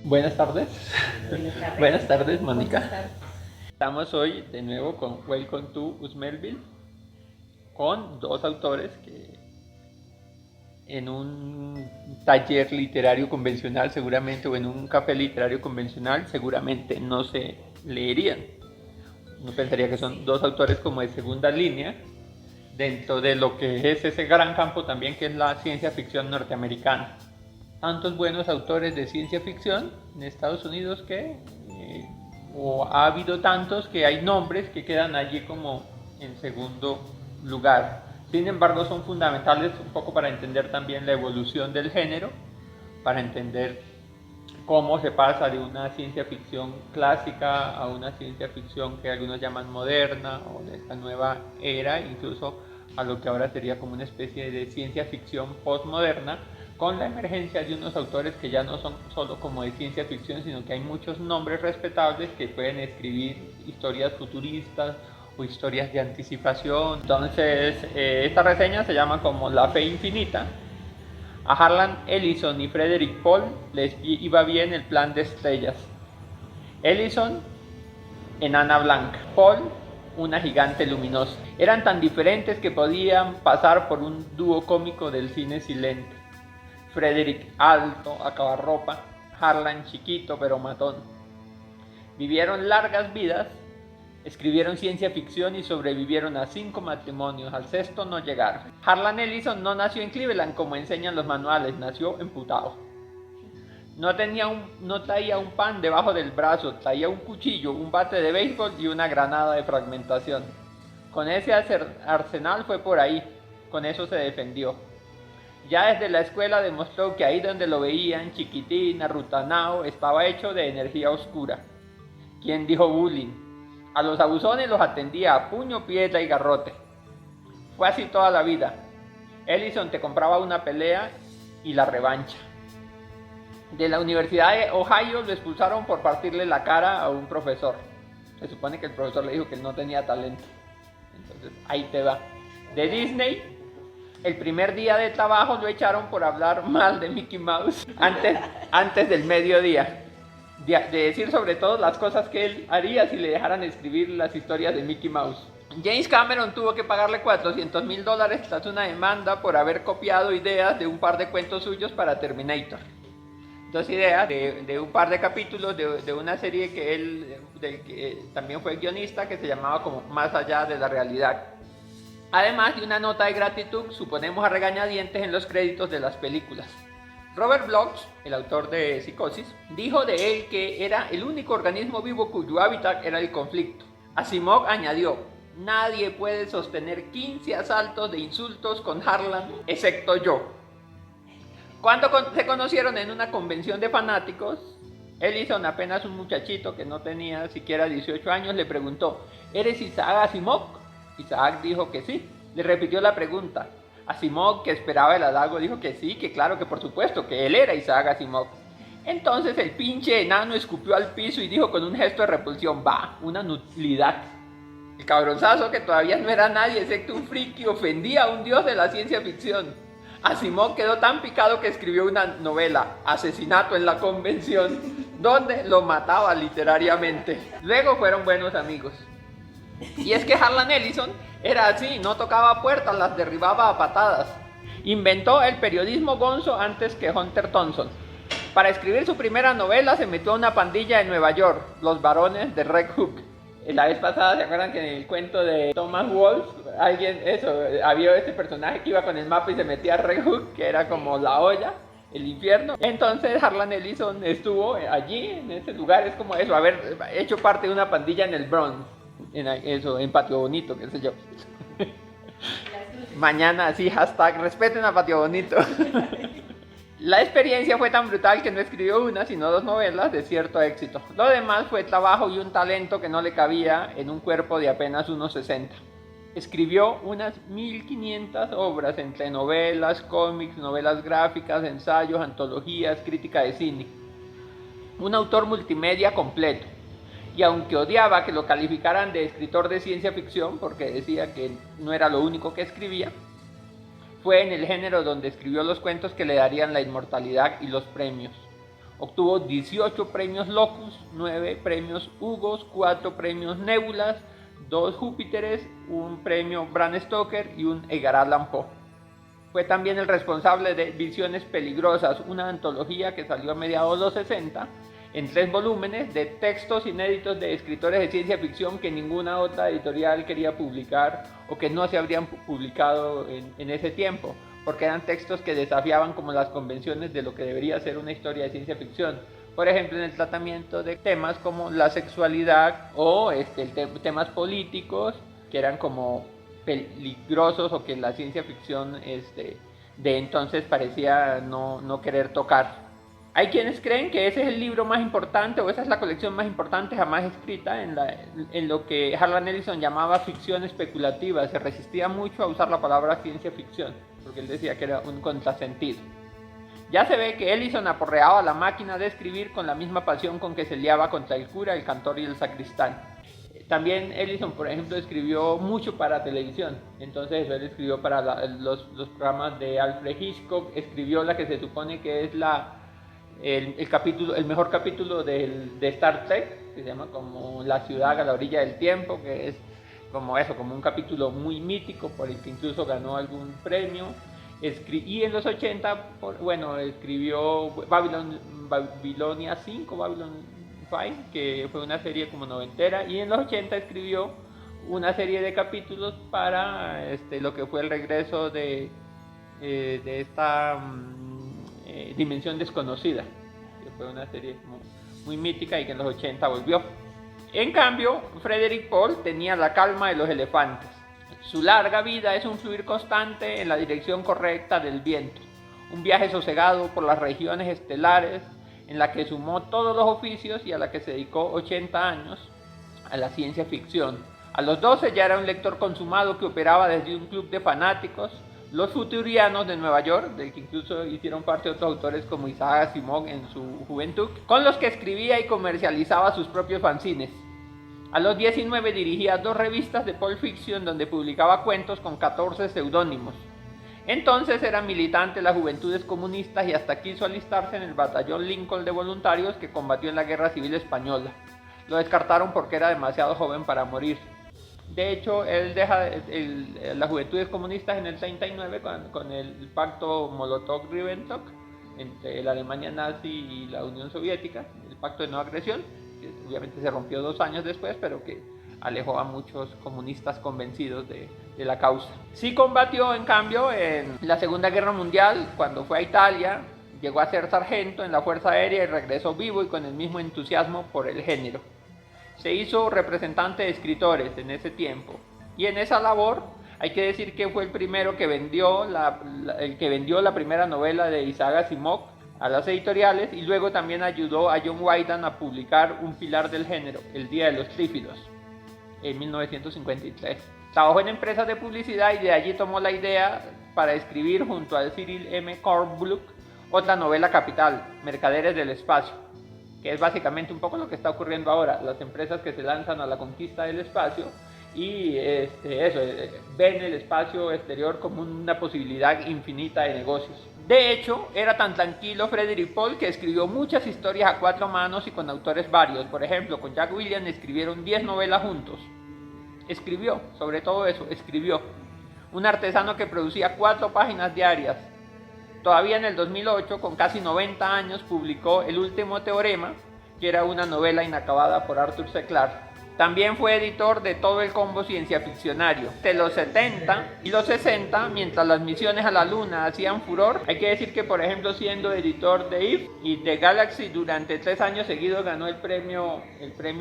Buenas tardes. Buenas tardes. Buenas tardes, Mónica. Buenas tardes. Estamos hoy de nuevo con Welcome to Usmelville, con dos autores que en un taller literario convencional seguramente, o en un café literario convencional seguramente no se leerían. Uno pensaría que son dos autores como de segunda línea dentro de lo que es ese gran campo también que es la ciencia ficción norteamericana. Tantos buenos autores de ciencia ficción en Estados Unidos que o ha habido tantos que hay nombres que quedan allí como en segundo lugar. Sin embargo, son fundamentales un poco para entender también la evolución del género, para entender cómo se pasa de una ciencia ficción clásica a una ciencia ficción que algunos llaman moderna, o de esta nueva era, incluso a lo que ahora sería como una especie de ciencia ficción postmoderna, con la emergencia de unos autores que ya no son solo como de ciencia ficción, sino que hay muchos nombres respetables que pueden escribir historias futuristas o historias de anticipación. Entonces, esta reseña se llama como La Fe Infinita. A Harlan Ellison y Frederick Paul les iba bien el plan de estrellas. Ellison, enana blanca. Paul, una gigante luminosa. Eran tan diferentes que podían pasar por un dúo cómico del cine silente. Frederick alto, acabarropa, Harlan chiquito pero matón. Vivieron largas vidas, escribieron ciencia ficción y sobrevivieron a 5 matrimonios, al sexto no llegaron. Harlan Ellison no nació en Cleveland como enseñan los manuales, nació emputado. No traía un pan debajo del brazo, traía un cuchillo, un bate de béisbol y una granada de fragmentación. Con ese arsenal fue por ahí, con eso se defendió. Ya desde la escuela demostró que ahí donde lo veían, chiquitín, arrutanao, estaba hecho de energía oscura. ¿Quién dijo bullying? A los abusones los atendía a puño, piedra y garrote. Fue así toda la vida. Ellison te compraba una pelea y la revancha. De la Universidad de Ohio lo expulsaron por partirle la cara a un profesor. Se supone que el profesor le dijo que él no tenía talento. Entonces, ahí te va. De Disney, el primer día de trabajo lo echaron por hablar mal de Mickey Mouse antes del mediodía. De decir sobre todo las cosas que él haría si le dejaran escribir las historias de Mickey Mouse. James Cameron tuvo que pagarle $400,000 tras una demanda por haber copiado ideas de un par de cuentos suyos para Terminator. Dos ideas de un par de capítulos de una serie que él que también fue guionista, que se llamaba como Más allá de la realidad. Además de una nota de gratitud, suponemos a regañadientes en los créditos de las películas. Robert Bloch, el autor de Psicosis, dijo de él que era el único organismo vivo cuyo hábitat era el conflicto. Asimov añadió: nadie puede sostener 15 asaltos de insultos con Harlan, excepto yo. Cuando se conocieron en una convención de fanáticos, Ellison, apenas un muchachito que no tenía siquiera 18 años, le preguntó: ¿eres Isaac Asimov? Isaac dijo que sí. Le repitió la pregunta. Asimov, que esperaba el halago, dijo que sí, que claro, que por supuesto, que él era Isaac Asimov. Entonces el pinche enano escupió al piso y dijo con un gesto de repulsión: va, una nulidad. El cabronzazo, que todavía no era nadie excepto un friki, ofendía a un dios de la ciencia ficción. Asimov quedó tan picado que escribió una novela, Asesinato en la Convención, donde lo mataba literariamente. Luego fueron buenos amigos. Y es que Harlan Ellison era así, no tocaba puertas, las derribaba a patadas. Inventó el periodismo gonzo antes que Hunter Thompson. Para escribir su primera novela se metió a una pandilla en Nueva York, los varones de Red Hook. La vez pasada, ¿se acuerdan que en el cuento de Thomas Wolfe, había este personaje que iba con el mapa y se metía a Red Hook, que era como la olla, el infierno? Entonces Harlan Ellison estuvo allí, en ese lugar, es como eso, haber hecho parte de una pandilla en el Bronx, en Patio Bonito, qué sé yo. Mañana, sí, hashtag, respeten a Patio Bonito. La experiencia fue tan brutal que no escribió una, sino 2 novelas de cierto éxito. Lo demás fue trabajo y un talento que no le cabía en un cuerpo de apenas 1,60. Escribió unas 1500 obras entre novelas, cómics, novelas gráficas, ensayos, antologías, crítica de cine. Un autor multimedia completo. Y aunque odiaba que lo calificaran de escritor de ciencia ficción, porque decía que no era lo único que escribía, fue en el género donde escribió los cuentos que le darían la inmortalidad y los premios. Obtuvo 18 premios Locus, 9 premios Hugos, 4 premios Nébulas, 2 Júpiteres, un premio Bram Stoker y un Edgar Allan Poe. Fue también el responsable de Visiones Peligrosas, una antología que salió a mediados de los 60 en 3 volúmenes de textos inéditos de escritores de ciencia ficción que ninguna otra editorial quería publicar o que no se habrían publicado en ese tiempo, porque eran textos que desafiaban como las convenciones de lo que debería ser una historia de ciencia ficción. Por ejemplo, en el tratamiento de temas como la sexualidad o temas políticos que eran como peligrosos o que la ciencia ficción de entonces parecía no querer tocar. Hay quienes creen que ese es el libro más importante o esa es la colección más importante jamás escrita en lo que Harlan Ellison llamaba ficción especulativa. Se resistía mucho a usar la palabra ciencia ficción porque él decía que era un contrasentido. Ya se ve que Ellison aporreaba la máquina de escribir con la misma pasión con que se liaba contra el cura, el cantor y el sacristán. También Ellison, por ejemplo, escribió mucho para televisión. Entonces él escribió para los programas de Alfred Hitchcock, escribió la que se supone que es el mejor capítulo de Star Trek, que se llama como La ciudad a la orilla del tiempo, que es como un capítulo muy mítico por el que incluso ganó algún premio. Y en los 80, escribió Babilonia 5, Babylon 5, que fue una serie como noventera, y en los 80 escribió una serie de capítulos para lo que fue el regreso de esta Dimensión Desconocida, que fue una serie muy mítica y que en los 80 volvió. En cambio, Frederik Pohl tenía la calma de los elefantes. Su larga vida es un fluir constante en la dirección correcta del viento, un viaje sosegado por las regiones estelares en la que sumó todos los oficios y a la que se dedicó 80 años a la ciencia ficción. A los 12 ya era un lector consumado que operaba desde un club de fanáticos, los Futurianos de Nueva York, del que incluso hicieron parte otros autores como Isaac Asimov en su juventud, con los que escribía y comercializaba sus propios fanzines. A los 19 dirigía 2 revistas de Pulp Fiction donde publicaba cuentos con 14 seudónimos. Entonces era militante de las Juventudes Comunistas y hasta quiso alistarse en el Batallón Lincoln de Voluntarios que combatió en la Guerra Civil Española. Lo descartaron porque era demasiado joven para morir. De hecho, él deja las Juventudes Comunistas en el 39 con el pacto Molotov-Ribbentrop entre la Alemania nazi y la Unión Soviética, el pacto de no agresión, que obviamente se rompió 2 años después, pero que alejó a muchos comunistas convencidos de la causa. Sí combatió, en cambio, en la Segunda Guerra Mundial, cuando fue a Italia, llegó a ser sargento en la Fuerza Aérea y regresó vivo y con el mismo entusiasmo por el género. Se hizo representante de escritores en ese tiempo, y en esa labor hay que decir que fue el primero que vendió la primera novela de Isaac Asimov a las editoriales, y luego también ayudó a John Wyndham a publicar un pilar del género, El Día de los Trífidos, en 1953. Trabajó en empresas de publicidad y de allí tomó la idea para escribir junto al Cyril M. Kornbluth otra novela capital, Mercaderes del Espacio, que es básicamente un poco lo que está ocurriendo ahora, las empresas que se lanzan a la conquista del espacio y ven el espacio exterior como una posibilidad infinita de negocios. De hecho, era tan tranquilo Frederik Pohl que escribió muchas historias a 4 manos y con autores varios. Por ejemplo, con Jack Williams escribieron 10 novelas juntos. Escribió, sobre todo eso, escribió. Un artesano que producía 4 páginas diarias. Todavía en el 2008, con casi 90 años, publicó El Último Teorema, que era una novela inacabada por Arthur C. Clarke. También fue editor de todo el combo ciencia ficcionario. De los 70 y los 60, mientras las misiones a la luna hacían furor, hay que decir que, por ejemplo, siendo editor de If y de Galaxy durante 3 años seguidos, ganó el premio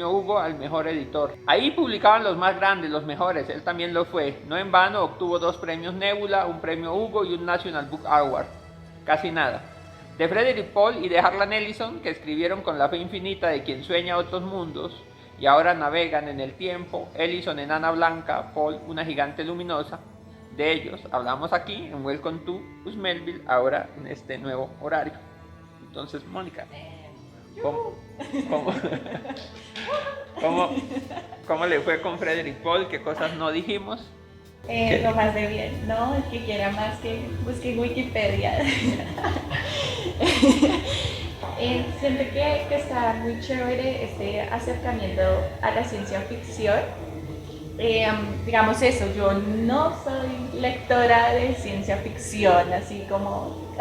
Hugo al mejor editor. Ahí publicaban los más grandes, los mejores, él también lo fue. No en vano obtuvo 2 premios Nebula, un premio Hugo y un National Book Award. Casi nada. De Frederik Pohl y de Harlan Ellison, que escribieron con la fe infinita de quien sueña otros mundos, y ahora navegan en el tiempo, Ellison enana blanca, Pohl una gigante luminosa. De ellos hablamos aquí en Welcome to Usmelville, ahora en este nuevo horario. Entonces, Mónica, ¿cómo le fue con Frederik Pohl? ¿Qué cosas no dijimos? Lo más de bien, ¿no? El que quiera más que busque en Wikipedia. Siento que está muy chévere este acercamiento a la ciencia ficción. Digamos eso, yo no soy lectora de ciencia ficción, así como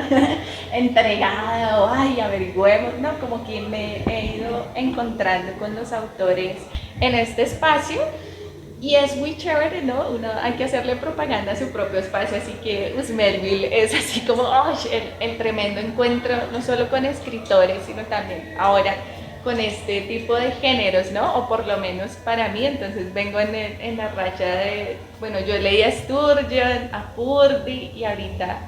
entregada o ay, averigüemos, no, como que me he ido encontrando con los autores en este espacio y es muy chévere, ¿no? Uno hay que hacerle propaganda a su propio espacio, así que Usmerville es así como oh, el tremendo encuentro, no solo con escritores, sino también ahora con este tipo de géneros, ¿no? O por lo menos para mí, entonces vengo en la racha de, bueno, yo leí a Sturgeon, a Purdy y ahorita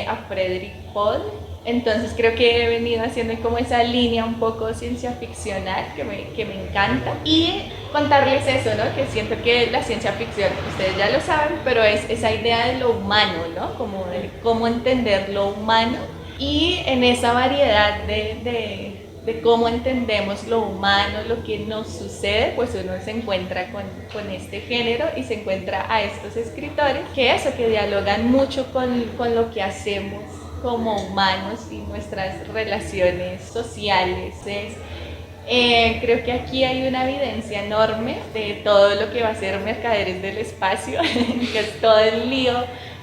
a Frederick Paul. Entonces creo que he venido haciendo como esa línea un poco ciencia ficcional que me encanta. Y contarles eso, ¿no? Que siento que la ciencia ficción, ustedes ya lo saben, pero es esa idea de lo humano, ¿no? Como de cómo entender lo humano. Y en esa variedad de cómo entendemos lo humano, lo que nos sucede, pues uno se encuentra con este género y se encuentra a estos escritores que dialogan mucho con lo que hacemos como humanos y nuestras relaciones sociales. Creo que aquí hay una evidencia enorme de todo lo que va a ser Mercaderes del Espacio, que es todo el lío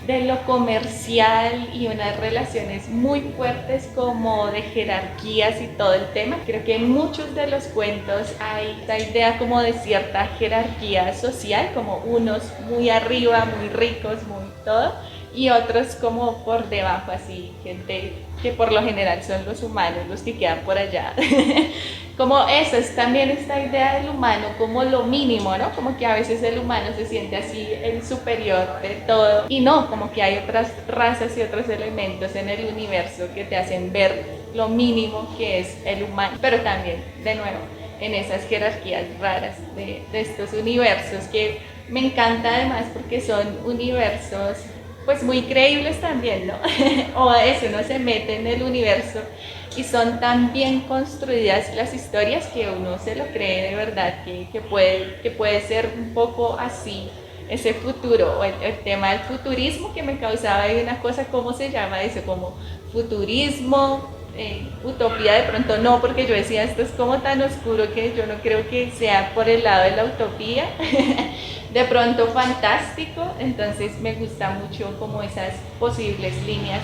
de lo comercial y unas relaciones muy fuertes como de jerarquías y todo el tema. Creo que en muchos de los cuentos hay esta idea como de cierta jerarquía social, como unos muy arriba, muy ricos, muy todo, y otros como por debajo, así, gente que por lo general son los humanos, los que quedan por allá. Como eso, es también esta idea del humano como lo mínimo, ¿no? Como que a veces el humano se siente así el superior de todo y no, como que hay otras razas y otros elementos en el universo que te hacen ver lo mínimo que es el humano, pero también, de nuevo, en esas jerarquías raras de estos universos que me encanta además porque son universos pues muy creíbles también, ¿no? O eso, uno se mete en el universo y son tan bien construidas las historias que uno se lo cree de verdad que puede ser un poco así ese futuro, o el tema del futurismo que me causaba ahí una cosa, ¿cómo se llama eso? Como futurismo, utopía de pronto no, porque yo decía esto es como tan oscuro que yo no creo que sea por el lado de la utopía. De pronto fantástico, entonces me gusta mucho como esas posibles líneas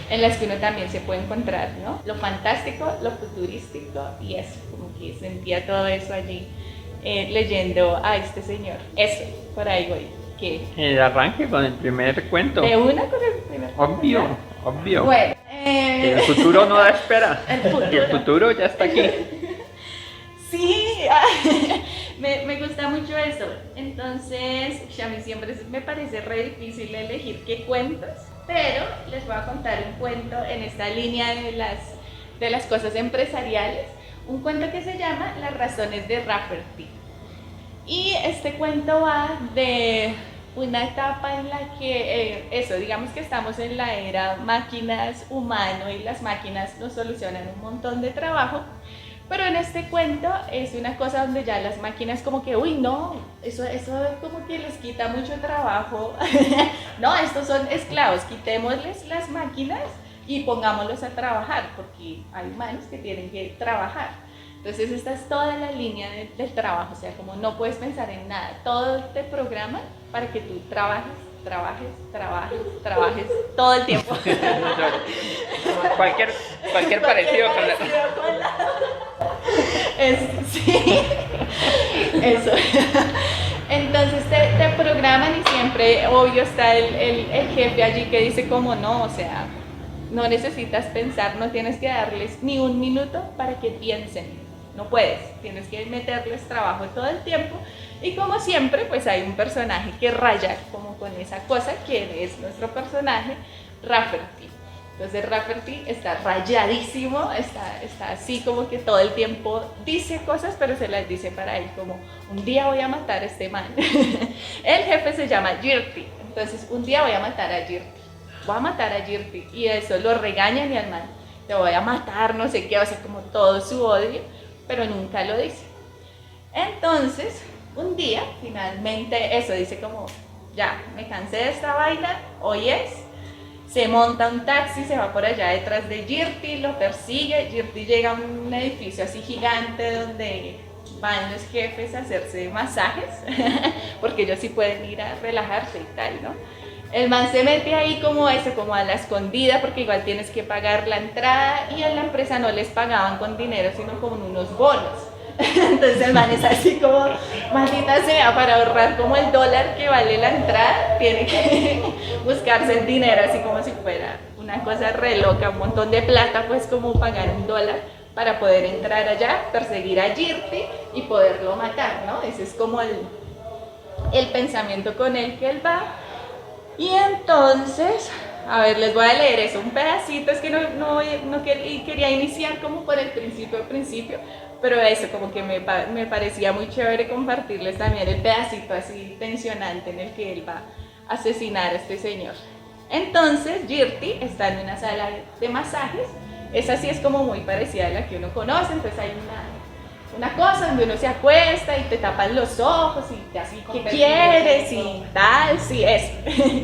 en las que uno también se puede encontrar, ¿no? Lo fantástico, lo futurístico y eso, como que sentía todo eso allí leyendo a este señor. Eso, por ahí voy. ¿Qué? El arranque con el primer cuento. ¿De una con el primer cuento? Obvio, obvio. Bueno, el futuro no da espera. El futuro ya está aquí. Sí, me gusta mucho eso. Entonces, a mí siempre me parece re difícil elegir qué cuentos, pero les voy a contar un cuento en esta línea de las cosas empresariales, un cuento que se llama Las razones de Rafferty. Y este cuento va de una etapa en la que, digamos que estamos en la era máquinas humano y las máquinas nos solucionan un montón de trabajo. Pero en este cuento es una cosa donde ya las máquinas como que, uy, no, eso como que les quita mucho trabajo. No, estos son esclavos, quitémosles las máquinas y pongámoslos a trabajar, porque hay humanos que tienen que trabajar. Entonces esta es toda la línea del trabajo, o sea, como no puedes pensar en nada, todo te programa para que tú trabajes todo el tiempo. cualquier parecido con la... Sí, eso. Entonces te programan y siempre, obvio, está el jefe allí que dice como no, o sea, no necesitas pensar, no tienes que darles ni un minuto para que piensen. No puedes, tienes que meterles trabajo todo el tiempo y como siempre pues hay un personaje que raya como con esa cosa que es nuestro personaje Rafferty. Entonces Rafferty está rayadísimo, está así como que todo el tiempo dice cosas pero se las dice para él como un día voy a matar a este man. El jefe se llama Girty, entonces un día voy a matar a Girty y eso lo regañan y al man te voy a matar, no sé qué, o sea como todo su odio, pero nunca lo dice. Entonces, un día, finalmente, eso dice como, ya, me cansé de esta vaina, hoy es, Se monta un taxi, se va por allá detrás de Girty, lo persigue. Girty llega a un edificio así gigante donde van los jefes a hacerse masajes, porque ellos sí pueden ir a relajarse y tal, ¿no? El man se mete ahí como eso, como a la escondida, porque igual tienes que pagar la entrada y en la empresa no les pagaban con dinero, sino con unos bonos. Entonces el man es así como, maldita sea, para ahorrar como el dólar que vale la entrada, tiene que buscarse el dinero así como si fuera una cosa re loca, un montón de plata, pues como pagar un dólar para poder entrar allá, perseguir a Girty y poderlo matar, ¿no? Ese es como el pensamiento con el que él va. Y entonces, a ver, les voy a leer eso, un pedacito, es que no quería iniciar como por el principio, pero eso como que me parecía muy chévere compartirles también el pedacito así tensionante en el que él va a asesinar a este señor. Entonces, Girty está en una sala de masajes, esa sí es como muy parecida a la que uno conoce, entonces hay una cosa donde uno se acuesta y te tapan los ojos y te así, ¿qué quieres? Y tal, sí, eso.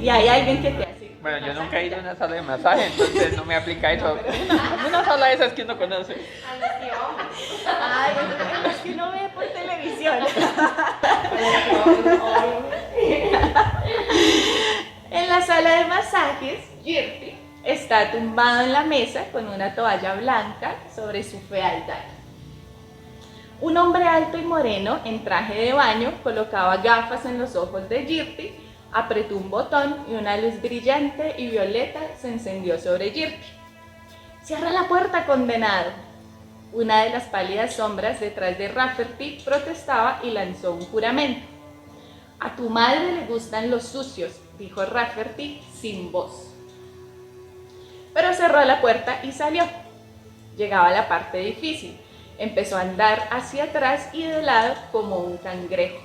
Y hay alguien que te hace. Bueno, yo nunca he ido a una sala de masaje, entonces no me aplica eso. Una sala de esas que uno conoce. Ay, bueno, es que uno ve por televisión. En la sala de masajes, Girty está tumbado en la mesa con una toalla blanca sobre su fealdad. Un hombre alto y moreno en traje de baño colocaba gafas en los ojos de Girty, apretó un botón y una luz brillante y violeta se encendió sobre Girty. «Cierra la puerta, condenado». Una de las pálidas sombras detrás de Rafferty protestaba y lanzó un juramento. «A tu madre le gustan los sucios», dijo Rafferty sin voz. Pero cerró la puerta y salió. Llegaba la parte difícil. Empezó a andar hacia atrás y de lado como un cangrejo,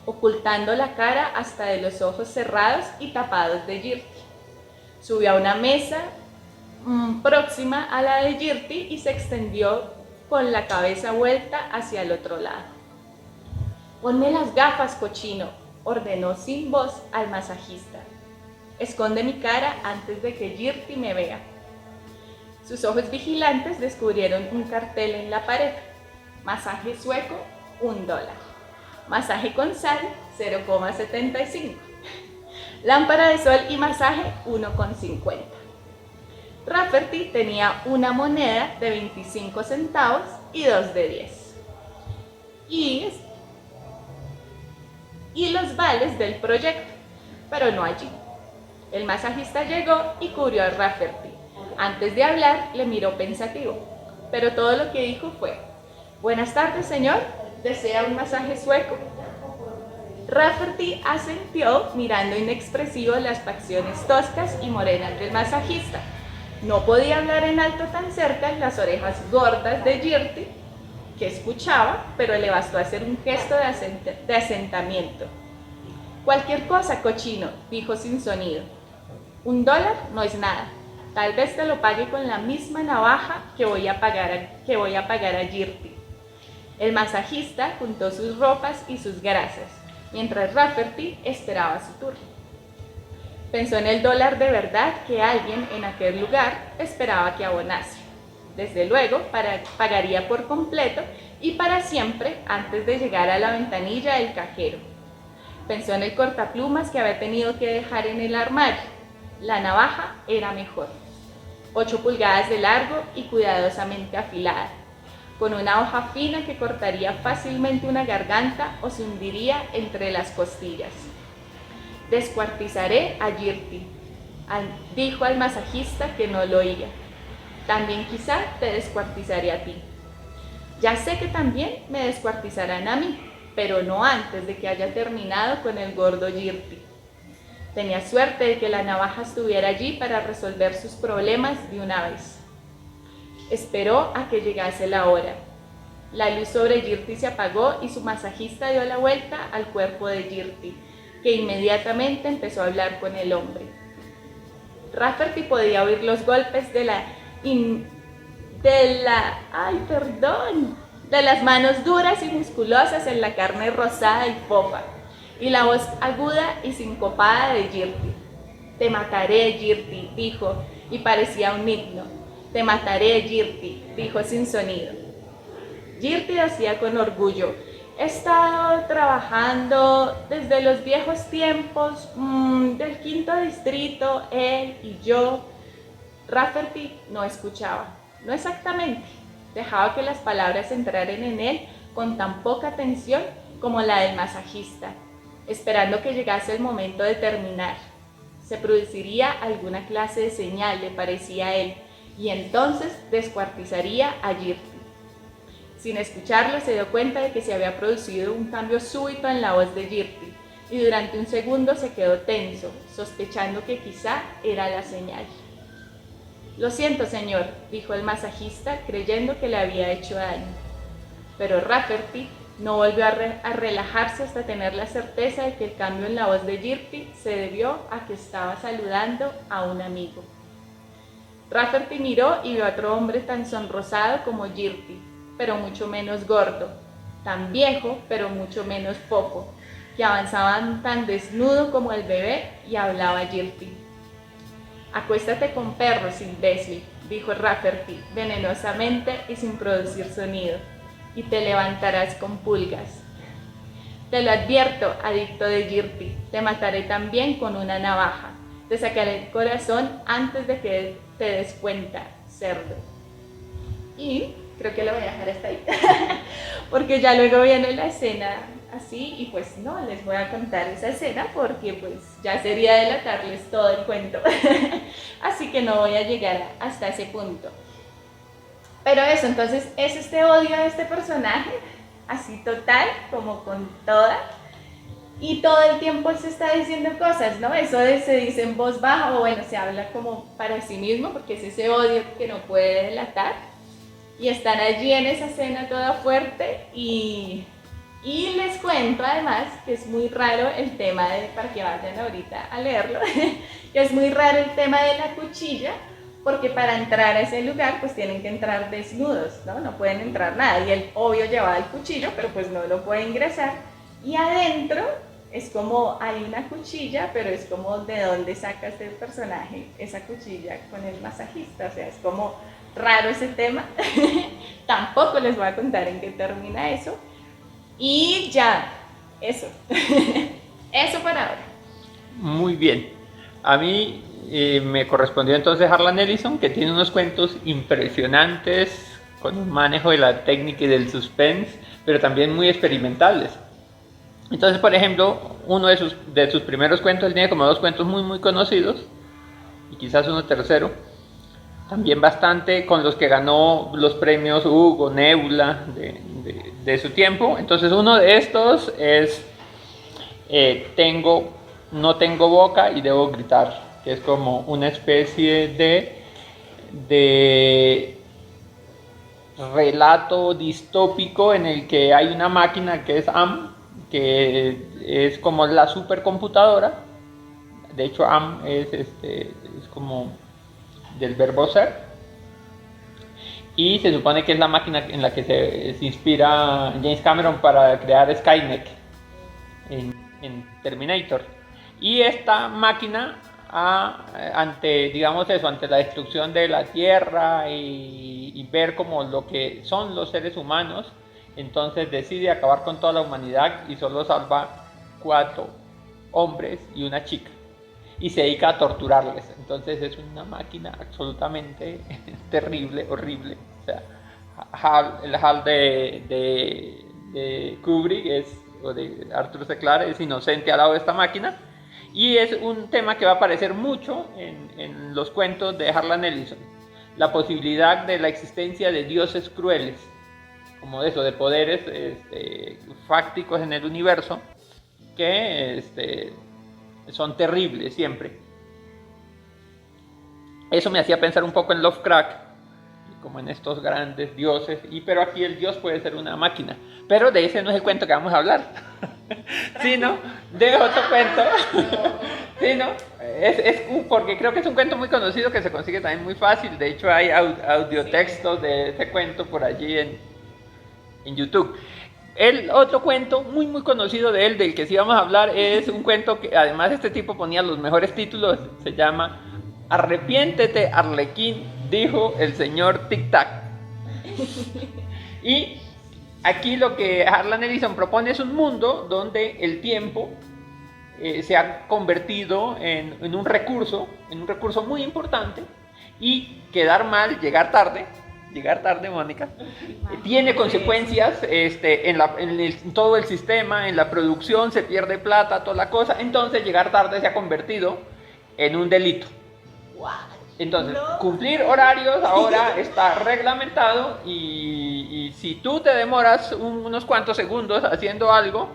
ocultando la cara hasta de los ojos cerrados y tapados de Girty. Subió a una mesa próxima a la de Girty y se extendió con la cabeza vuelta hacia el otro lado. «Ponme las gafas, cochino», ordenó sin voz al masajista. «Esconde mi cara antes de que Girty me vea». Sus ojos vigilantes descubrieron un cartel en la pared. Masaje sueco, $1. Masaje con sal, 0,75. Lámpara de sol y masaje, 1,50. Rafferty tenía una moneda de 25 centavos y 2 de 10. Y los vales del proyecto, pero no allí. El masajista llegó y cubrió a Rafferty. Antes de hablar, le miró pensativo, pero todo lo que dijo fue: «Buenas tardes, señor. ¿Desea un masaje sueco?». Rafferty asintió, mirando inexpresivo las facciones toscas y morenas del masajista. No podía hablar en alto tan cerca las orejas gordas de Girty, que escuchaba, pero le bastó hacer un gesto de asentamiento. «Cualquier cosa, cochino», dijo sin sonido. $1 no es nada. Tal vez te lo pague con la misma navaja que voy a pagar a Girty. El masajista juntó sus ropas y sus grasas, mientras Rafferty esperaba su turno. Pensó en el dólar de verdad que alguien en aquel lugar esperaba que abonase. Desde luego, pagaría por completo y para siempre antes de llegar a la ventanilla del cajero. Pensó en el cortaplumas que había tenido que dejar en el armario. La navaja era mejor. 8 pulgadas de largo y cuidadosamente afilada, con una hoja fina que cortaría fácilmente una garganta o se hundiría entre las costillas. «Descuartizaré a Girty», dijo al masajista que no lo oía. «También quizá te descuartizaré a ti». «Ya sé que también me descuartizarán a mí, pero no antes de que haya terminado con el gordo Girty». Tenía suerte de que la navaja estuviera allí para resolver sus problemas de una vez. Esperó a que llegase la hora. La luz sobre Girty se apagó y su masajista dio la vuelta al cuerpo de Girty, que inmediatamente empezó a hablar con el hombre. Rafferty podía oír los golpes de las manos duras y musculosas en la carne rosada y fofa, y la voz aguda y sincopada de Girty. Te mataré, Girty, dijo, y parecía un himno. Te mataré, Girty, dijo sin sonido. Girty decía con orgullo: he estado trabajando desde los viejos tiempos del quinto distrito, él y yo. Rafferty no escuchaba, no exactamente. Dejaba que las palabras entraran en él con tan poca atención como la del masajista, esperando que llegase el momento de terminar. Se produciría alguna clase de señal, le parecía a él, y entonces descuartizaría a Girty. Sin escucharlo, se dio cuenta de que se había producido un cambio súbito en la voz de Girty, y durante un segundo se quedó tenso, sospechando que quizá era la señal. Lo siento, señor, dijo el masajista, creyendo que le había hecho daño. Pero Rafferty no volvió a relajarse hasta tener la certeza de que el cambio en la voz de Girty se debió a que estaba saludando a un amigo. Rafferty miró y vio a otro hombre tan sonrosado como Girty, pero mucho menos gordo, tan viejo, pero mucho menos poco, que avanzaba tan desnudo como el bebé y hablaba a Girty. Acuéstate con perros, imbécil, dijo Rafferty venenosamente y sin producir sonido, y te levantarás con pulgas. Te lo advierto, adicto de Girty, te mataré también con una navaja, te sacaré el corazón antes de que te des cuenta, cerdo. Y creo que lo voy a dejar hasta ahí, porque ya luego viene la escena así, y pues no les voy a contar esa escena porque pues ya sería delatarles todo el cuento, así que no voy a llegar hasta ese punto. Pero eso, entonces es este odio a este personaje, así total, como con toda, y todo el tiempo se está diciendo cosas, ¿no? Eso se dice en voz baja, o bueno, se habla como para sí mismo, porque es ese odio que no puede delatar, y están allí en esa escena toda fuerte, y les cuento además que es muy raro el tema de, para que vayan ahorita a leerlo, que es muy raro el tema de la cuchilla, porque para entrar a ese lugar pues tienen que entrar desnudos, ¿no? No pueden entrar nada, y él obvio llevaba el cuchillo, pero pues no lo puede ingresar, y adentro es como hay una cuchilla, pero es como de dónde saca este personaje esa cuchilla con el masajista, o sea, es como raro ese tema. Tampoco les voy a contar en qué termina eso. Y ya, eso. Eso por ahora. Muy bien. A mí me correspondió entonces Harlan Ellison, que tiene unos cuentos impresionantes, con un manejo de la técnica y del suspense, pero también muy experimentales. Entonces, por ejemplo, uno de sus primeros cuentos, él tiene como dos cuentos muy conocidos, y quizás uno tercero, también bastante, con los que ganó los premios Hugo, Nebula de su tiempo. Entonces uno de estos es No tengo boca y debo gritar, que es como una especie de relato distópico en el que hay una máquina que es AM, que es como la supercomputadora. De hecho AM es como del verbo ser, y se supone que es la máquina en la que se inspira James Cameron para crear Skynet en Terminator. Y esta máquina, ante la destrucción de la Tierra y ver como lo que son los seres humanos, entonces decide acabar con toda la humanidad y solo salva 4 hombres y una chica, y se dedica a torturarles. Entonces es una máquina absolutamente terrible, horrible. O sea, el HAL de Kubrick o de Arthur C. Clarke es inocente al lado de esta máquina, y es un tema que va a aparecer mucho en los cuentos de Harlan Ellison, la posibilidad de la existencia de dioses crueles, como eso, de poderes fácticos en el universo que son terribles siempre. Eso me hacía pensar un poco en Lovecraft, como en estos grandes dioses, pero aquí el dios puede ser una máquina. Pero de ese no es el cuento que vamos a hablar, sino de otro cuento. Sí, ¿no? Porque creo que es un cuento muy conocido que se consigue también muy fácil. De hecho hay audiotextos de este cuento por allí en YouTube. El otro cuento muy muy conocido de él, del que sí vamos a hablar, es un cuento que además este tipo ponía los mejores títulos, se llama Arrepiéntete, Arlequín, dijo el señor Tic Tac. Y aquí lo que Harlan Ellison propone es un mundo donde el tiempo se ha convertido en un recurso muy importante, y quedar mal, llegar tarde, Mónica, tiene consecuencias en todo el sistema, en la producción, se pierde plata, toda la cosa. Entonces llegar tarde se ha convertido en un delito. Entonces, cumplir horarios ahora está reglamentado, y si tú te demoras unos cuantos segundos haciendo algo,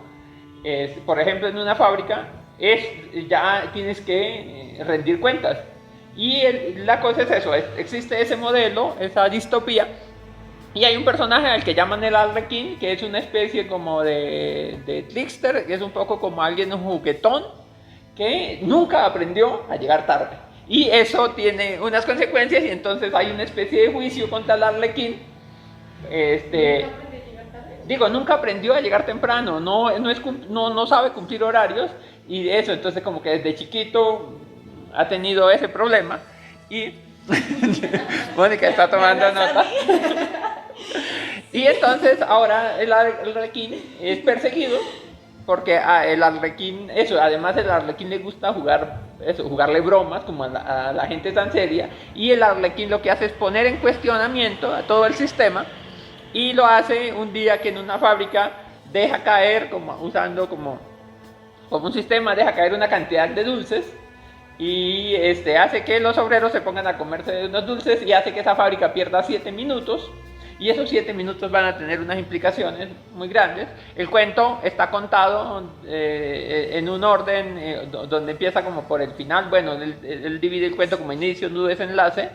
por ejemplo en una fábrica, ya tienes que rendir cuentas. Y la cosa es eso, existe ese modelo, esa distopía, y hay un personaje al que llaman el Arlequín, que es una especie como de trickster, que es un poco como alguien, un juguetón, que nunca aprendió a llegar tarde. Y eso tiene unas consecuencias, y entonces hay una especie de juicio contra el Arlequín. Nunca aprendió a llegar temprano, no sabe cumplir horarios, y eso, entonces como que desde chiquito ha tenido ese problema, y Mónica está tomando nota. Y entonces ahora el Arlequín es perseguido porque el Arlequín, además el Arlequín le gusta jugarle bromas como a la gente tan seria, y el Arlequín lo que hace es poner en cuestionamiento a todo el sistema, y lo hace un día que en una fábrica deja caer, usando como un sistema, deja caer una cantidad de dulces, y hace que los obreros se pongan a comerse unos dulces, y hace que esa fábrica pierda 7 minutos, y esos 7 minutos van a tener unas implicaciones muy grandes. El cuento está contado en un orden donde empieza como por el final. Bueno, él divide el cuento como inicio, nudo, desenlace,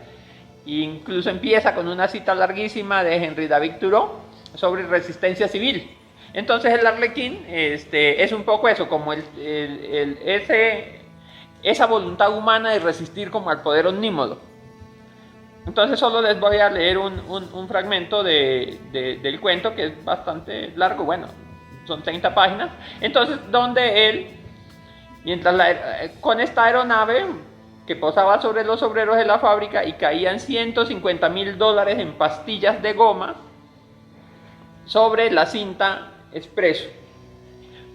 e incluso empieza con una cita larguísima de Henry David Thoreau sobre resistencia civil. Entonces el Arlequín es un poco eso, como esa voluntad humana de resistir como al poder omnímodo. Entonces solo les voy a leer un fragmento del cuento, que es bastante largo, bueno, son 30 páginas. Entonces, donde él, mientras con esta aeronave que posaba sobre los obreros de la fábrica, y caían $150,000 en pastillas de goma sobre la cinta expreso.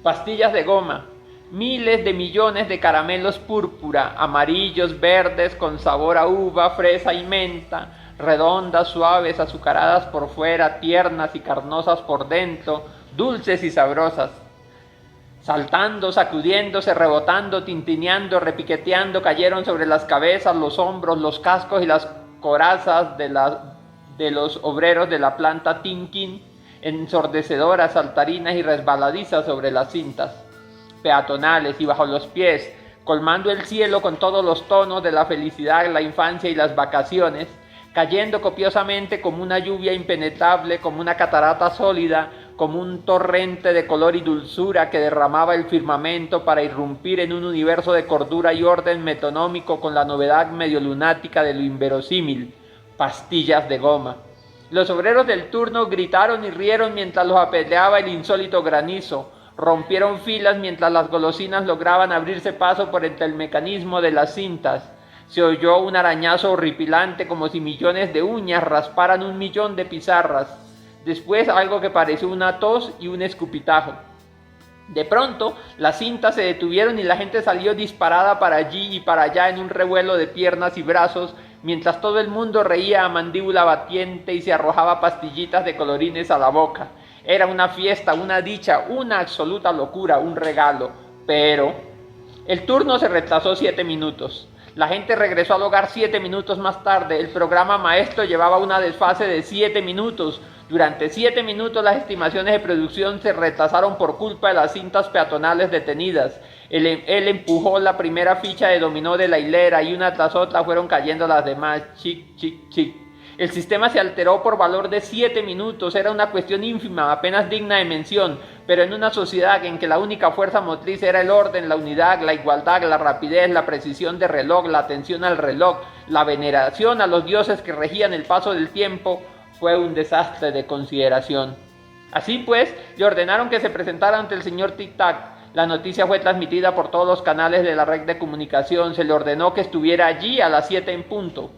Pastillas de goma, miles de millones de caramelos púrpura, amarillos, verdes, con sabor a uva, fresa y menta, redondas, suaves, azucaradas por fuera, tiernas y carnosas por dentro, dulces y sabrosas. Saltando, sacudiéndose, rebotando, tintineando, repiqueteando, cayeron sobre las cabezas, los hombros, los cascos y las corazas de los obreros de la planta Tinkin, ensordecedoras, saltarinas y resbaladizas sobre las cintas peatonales y bajo los pies, colmando el cielo con todos los tonos de la felicidad, la infancia y las vacaciones, cayendo copiosamente como una lluvia impenetrable, como una catarata sólida, como un torrente de color y dulzura que derramaba el firmamento para irrumpir en un universo de cordura y orden metonómico con la novedad medio lunática de lo inverosímil. Pastillas de goma. Los obreros del turno gritaron y rieron mientras los apedreaba el insólito granizo. Rompieron filas mientras las golosinas lograban abrirse paso por entre el mecanismo de las cintas. Se oyó un arañazo horripilante, como si millones de uñas rasparan 1.000.000 de pizarras. Después algo que pareció una tos y un escupitajo. De pronto, las cintas se detuvieron y la gente salió disparada para allí y para allá en un revuelo de piernas y brazos, mientras todo el mundo reía a mandíbula batiente y se arrojaba pastillitas de colorines a la boca. Era una fiesta, una dicha, una absoluta locura, un regalo. Pero el turno se retrasó 7 minutos. La gente regresó al hogar 7 minutos más tarde. El programa maestro llevaba una desfase de 7 minutos. Durante 7 minutos las estimaciones de producción se retrasaron por culpa de las cintas peatonales detenidas. Él empujó la primera ficha de dominó de la hilera y una tras otra fueron cayendo las demás. Chic, chic, chic. El sistema se alteró por valor de 7 minutos. Era una cuestión ínfima, apenas digna de mención, pero en una sociedad en que la única fuerza motriz era el orden, la unidad, la igualdad, la rapidez, la precisión de reloj, la atención al reloj, la veneración a los dioses que regían el paso del tiempo, fue un desastre de consideración. Así pues, le ordenaron que se presentara ante el señor Tic Tac. La noticia fue transmitida por todos los canales de la red de comunicación. Se le ordenó que estuviera allí a las 7 en punto.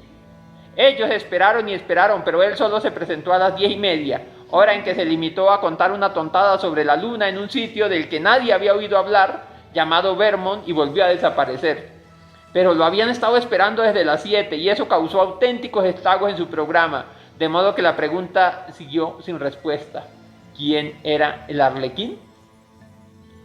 Ellos esperaron y esperaron, pero él solo se presentó a las 10:30, hora en que se limitó a contar una tontada sobre la luna en un sitio del que nadie había oído hablar, llamado Vermont, y volvió a desaparecer. Pero lo habían estado esperando desde las 7 y eso causó auténticos estragos en su programa, de modo que la pregunta siguió sin respuesta. ¿Quién era el Arlequín?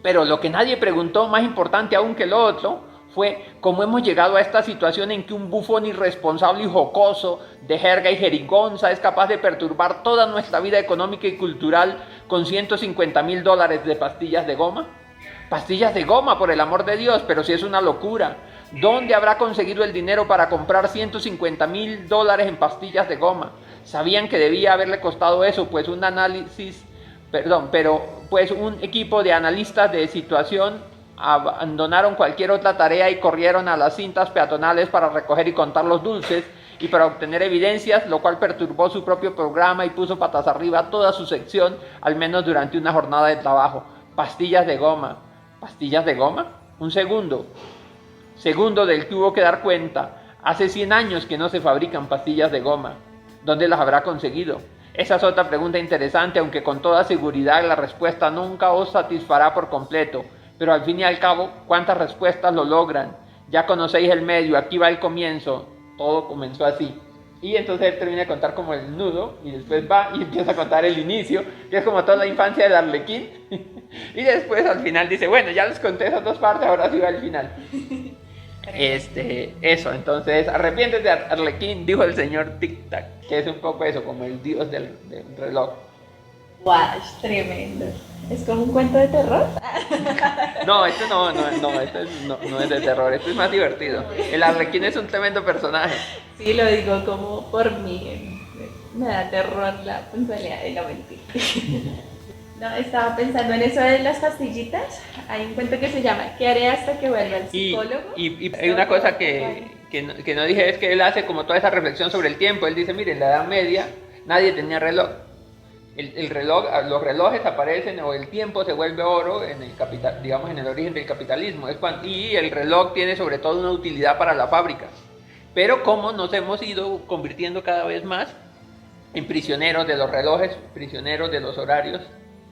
Pero lo que nadie preguntó, más importante aún que lo otro, fue cómo hemos llegado a esta situación en que un bufón irresponsable y jocoso, de jerga y jerigonza, es capaz de perturbar toda nuestra vida económica y cultural con $150,000 de pastillas de goma. Pastillas de goma, por el amor de Dios, pero si es una locura. ¿Dónde habrá conseguido el dinero para comprar $150,000 en pastillas de goma? Sabían que debía haberle costado eso, pues un equipo de analistas de situación abandonaron cualquier otra tarea y corrieron a las cintas peatonales para recoger y contar los dulces y para obtener evidencias, lo cual perturbó su propio programa y puso patas arriba toda su sección, al menos durante una jornada de trabajo. Pastillas de goma. ¿Pastillas de goma? Un segundo del que hubo que dar cuenta. Hace 100 años que no se fabrican pastillas de goma. ¿Dónde las habrá conseguido? Esa es otra pregunta interesante, aunque con toda seguridad la respuesta nunca os satisfará por completo. Pero al fin y al cabo, ¿cuántas respuestas lo logran? Ya conocéis el medio, aquí va el comienzo. Todo comenzó así. Y entonces él termina de contar como el nudo, y después va y empieza a contar el inicio, que es como toda la infancia del Arlequín. Y después al final dice, bueno, ya les conté esas dos partes, ahora sí va el final. Eso, entonces, arrepiéntete, Arlequín, dijo el señor Tic Tac, que es un poco eso, como el dios del reloj. ¡Wow! Es tremendo. ¿Es como un cuento de terror? No, esto no es de terror, esto es más divertido. El Arlequín es un tremendo personaje. Sí, lo digo como por mí. Me da terror la puntualidad de la mentira. No, estaba pensando en eso de las pastillitas. Hay un cuento que se llama ¿Qué haré hasta que vuelva el psicólogo? Y hay una cosa que no dije, es que él hace como toda esa reflexión sobre el tiempo. Él dice, mire, en la Edad Media nadie tenía reloj. El reloj, los relojes aparecen o el tiempo se vuelve oro en el capital, digamos en el origen del capitalismo, y el reloj tiene sobre todo una utilidad para la fábrica. Pero como nos hemos ido convirtiendo cada vez más en prisioneros de los relojes, prisioneros de los horarios,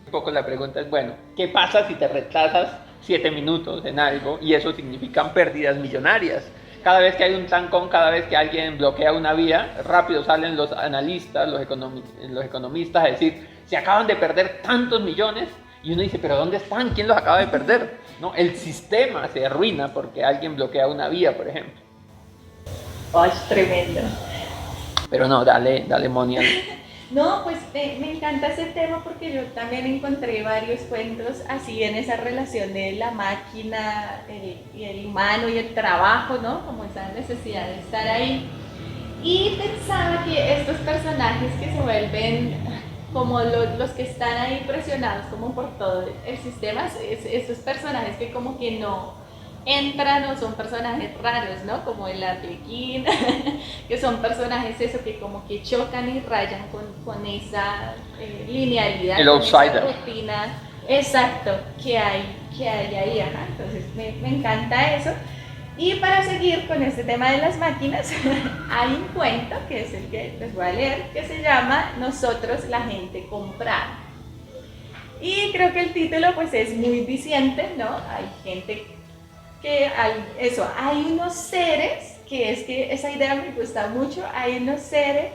un poco la pregunta es, bueno, ¿qué pasa si te retrasas 7 minutos en algo? Y eso significan pérdidas millonarias. Cada vez que hay un trancón, cada vez que alguien bloquea una vía, rápido salen los analistas, los economistas a decir, se acaban de perder tantos millones, y uno dice, ¿pero dónde están? ¿Quién los acaba de perder? ¿No? El sistema se arruina porque alguien bloquea una vía, por ejemplo. ¡Oh, es tremendo! Pero no, dale, Monia. No, pues me encanta ese tema porque yo también encontré varios cuentos así en esa relación de la máquina y el humano y el trabajo, ¿no? Como esa necesidad de estar ahí. Y pensaba que estos personajes que se vuelven como los que están ahí presionados como por todo el sistema, esos personajes que como que no entran o son personajes raros, ¿no? Como el Arlequín, que son personajes eso que como que chocan y rayan con esa linealidad, el con outsider, esa rutina, exacto, que hay ahí, ajá. Entonces me encanta eso. Y para seguir con este tema de las máquinas, hay un cuento que es el que les voy a leer, que se llama Nosotros la gente comprada. Y creo que el título pues es muy diciente, ¿no? Hay gente que hay unos seres, que esa idea me gusta mucho, hay unos seres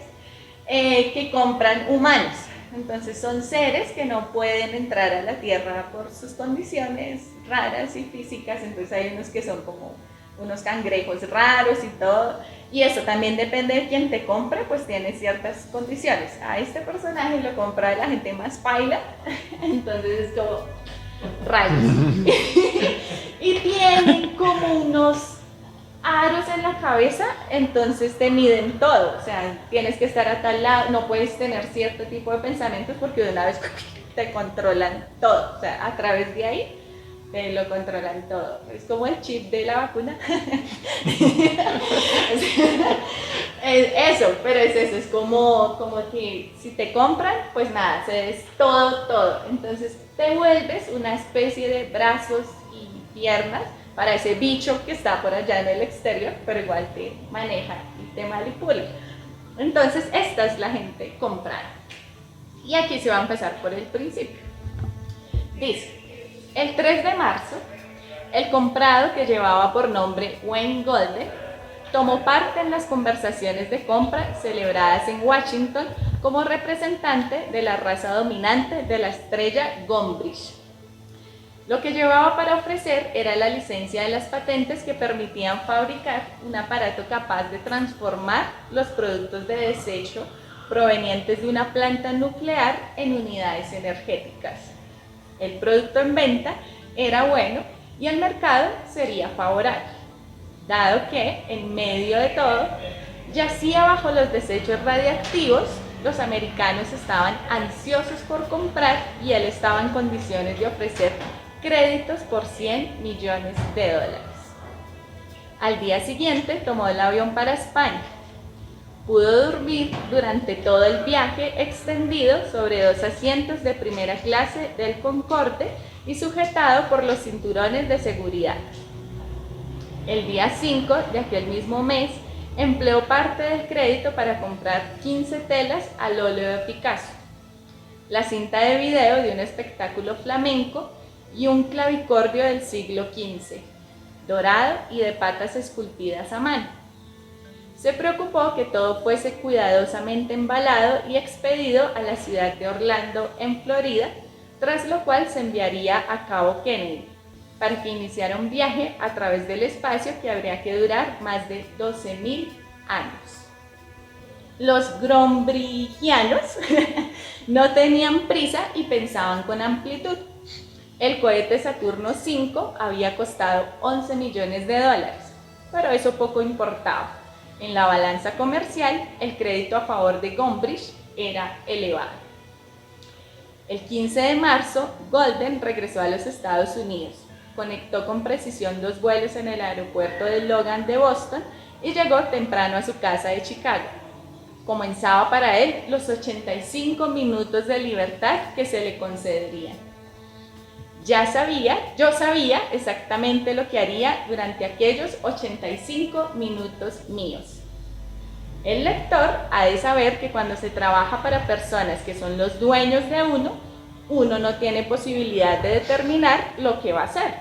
que compran humanos. Entonces son seres que no pueden entrar a la Tierra por sus condiciones raras y físicas, entonces hay unos que son como unos cangrejos raros y todo, y eso también depende de quién te compre, pues tiene ciertas condiciones. A este personaje lo compra la gente más paila, entonces es como rayos. Y tienen como unos aros en la cabeza, entonces te miden todo, o sea, tienes que estar a tal lado, no puedes tener cierto tipo de pensamientos porque de una vez te controlan todo, o sea, a través de ahí te lo controlan todo. Es como el chip de la vacuna. Eso, pero es eso, es como que si te compran, pues nada, cedes todo. Entonces te vuelves una especie de brazos y piernas para ese bicho que está por allá en el exterior, pero igual te maneja y te manipula. Entonces esta es la gente comprada. Y aquí se va a empezar por el principio. Dice, el 3 de marzo, el comprado, que llevaba por nombre Wayne Golden, tomó parte en las conversaciones de compra celebradas en Washington como representante de la raza dominante de la estrella Gombrich. Lo que llevaba para ofrecer era la licencia de las patentes que permitían fabricar un aparato capaz de transformar los productos de desecho provenientes de una planta nuclear en unidades energéticas. El producto en venta era bueno y el mercado sería favorable, dado que, en medio de todo, yacía bajo los desechos radiactivos. Los americanos estaban ansiosos por comprar y él estaba en condiciones de ofrecer créditos por $100 millones. Al día siguiente tomó el avión para España. Pudo dormir durante todo el viaje extendido sobre 2 asientos de primera clase del Concorde y sujetado por los cinturones de seguridad. El día 5 de aquel mismo mes, empleó parte del crédito para comprar 15 telas al óleo de Picasso, la cinta de video de un espectáculo flamenco y un clavicordio del siglo XV, dorado y de patas esculpidas a mano. Se preocupó que todo fuese cuidadosamente embalado y expedido a la ciudad de Orlando, en Florida, tras lo cual se enviaría a Cabo Kennedy, para que iniciara un viaje a través del espacio que habría que durar más de 12.000 años. Los grombrigianos no tenían prisa y pensaban con amplitud. El cohete Saturno V había costado $11 millones, pero eso poco importaba. En la balanza comercial, el crédito a favor de Gombrich era elevado. El 15 de marzo, Golden regresó a los Estados Unidos. Conectó con precisión 2 vuelos en el aeropuerto de Logan de Boston y llegó temprano a su casa de Chicago. Comenzaba para él los 85 minutos de libertad que se le concederían. Yo sabía exactamente lo que haría durante aquellos 85 minutos míos. El lector ha de saber que cuando se trabaja para personas que son los dueños de uno no tiene posibilidad de determinar lo que va a hacer,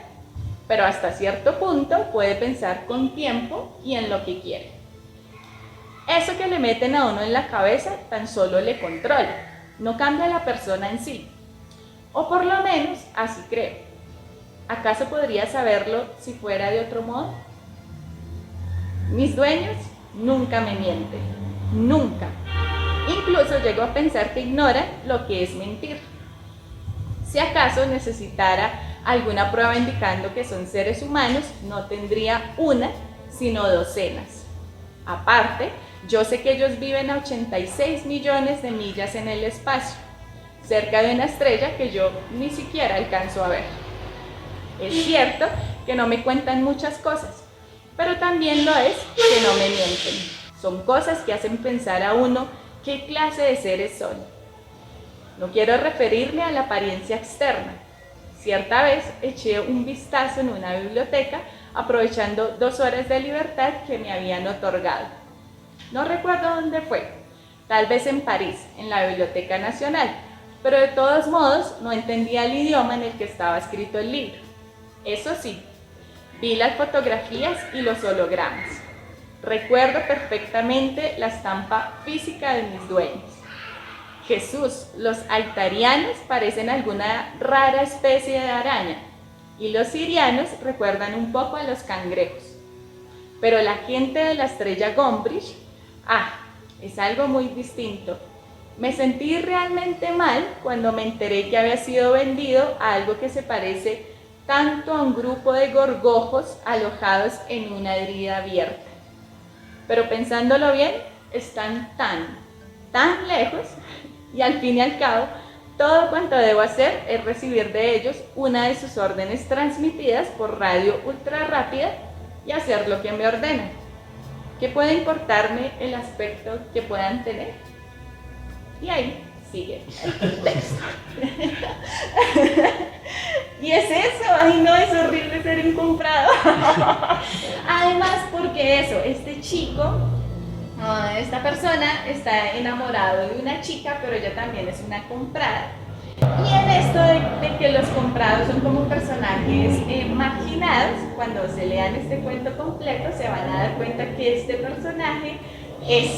pero hasta cierto punto puede pensar con tiempo y en lo que quiere. Eso que le meten a uno en la cabeza tan solo le controla, no cambia a la persona en sí. O por lo menos así creo. ¿Acaso podría saberlo si fuera de otro modo? Mis dueños nunca me mienten, nunca. Incluso llego a pensar que ignoran lo que es mentir. Si acaso necesitara alguna prueba indicando que son seres humanos, no tendría una, sino docenas. Aparte, yo sé que ellos viven a 86 millones de millas en el espacio, cerca de una estrella que yo ni siquiera alcanzo a ver. Es cierto que no me cuentan muchas cosas, pero también lo es que no me mienten. Son cosas que hacen pensar a uno qué clase de seres son. No quiero referirme a la apariencia externa. Cierta vez eché un vistazo en una biblioteca aprovechando 2 horas de libertad que me habían otorgado. No recuerdo dónde fue, tal vez en París, en la Biblioteca Nacional, pero de todos modos no entendía el idioma en el que estaba escrito el libro. Eso sí, vi las fotografías y los hologramas. Recuerdo perfectamente la estampa física de mis dueños. Jesús, los aitarianos parecen alguna rara especie de araña y los sirianos recuerdan un poco a los cangrejos. Pero la gente de la estrella Gombrich, es algo muy distinto. Me sentí realmente mal cuando me enteré que había sido vendido a algo que se parece tanto a un grupo de gorgojos alojados en una herida abierta. Pero pensándolo bien, están tan lejos y al fin y al cabo Todo cuanto debo hacer es recibir de ellos una de sus órdenes transmitidas por radio ultra rápida y hacer lo que me ordenan. ¿Qué puede importarme el aspecto que puedan tener? Y ahí sigue el texto. Y es eso, ay no, es horrible ser incomprado. Además, porque eso, este chico, esta persona está enamorado de una chica, pero ella también es una comprada. Y en esto de que los comprados son como personajes marginados, cuando se lean este cuento completo se van a dar cuenta que este personaje es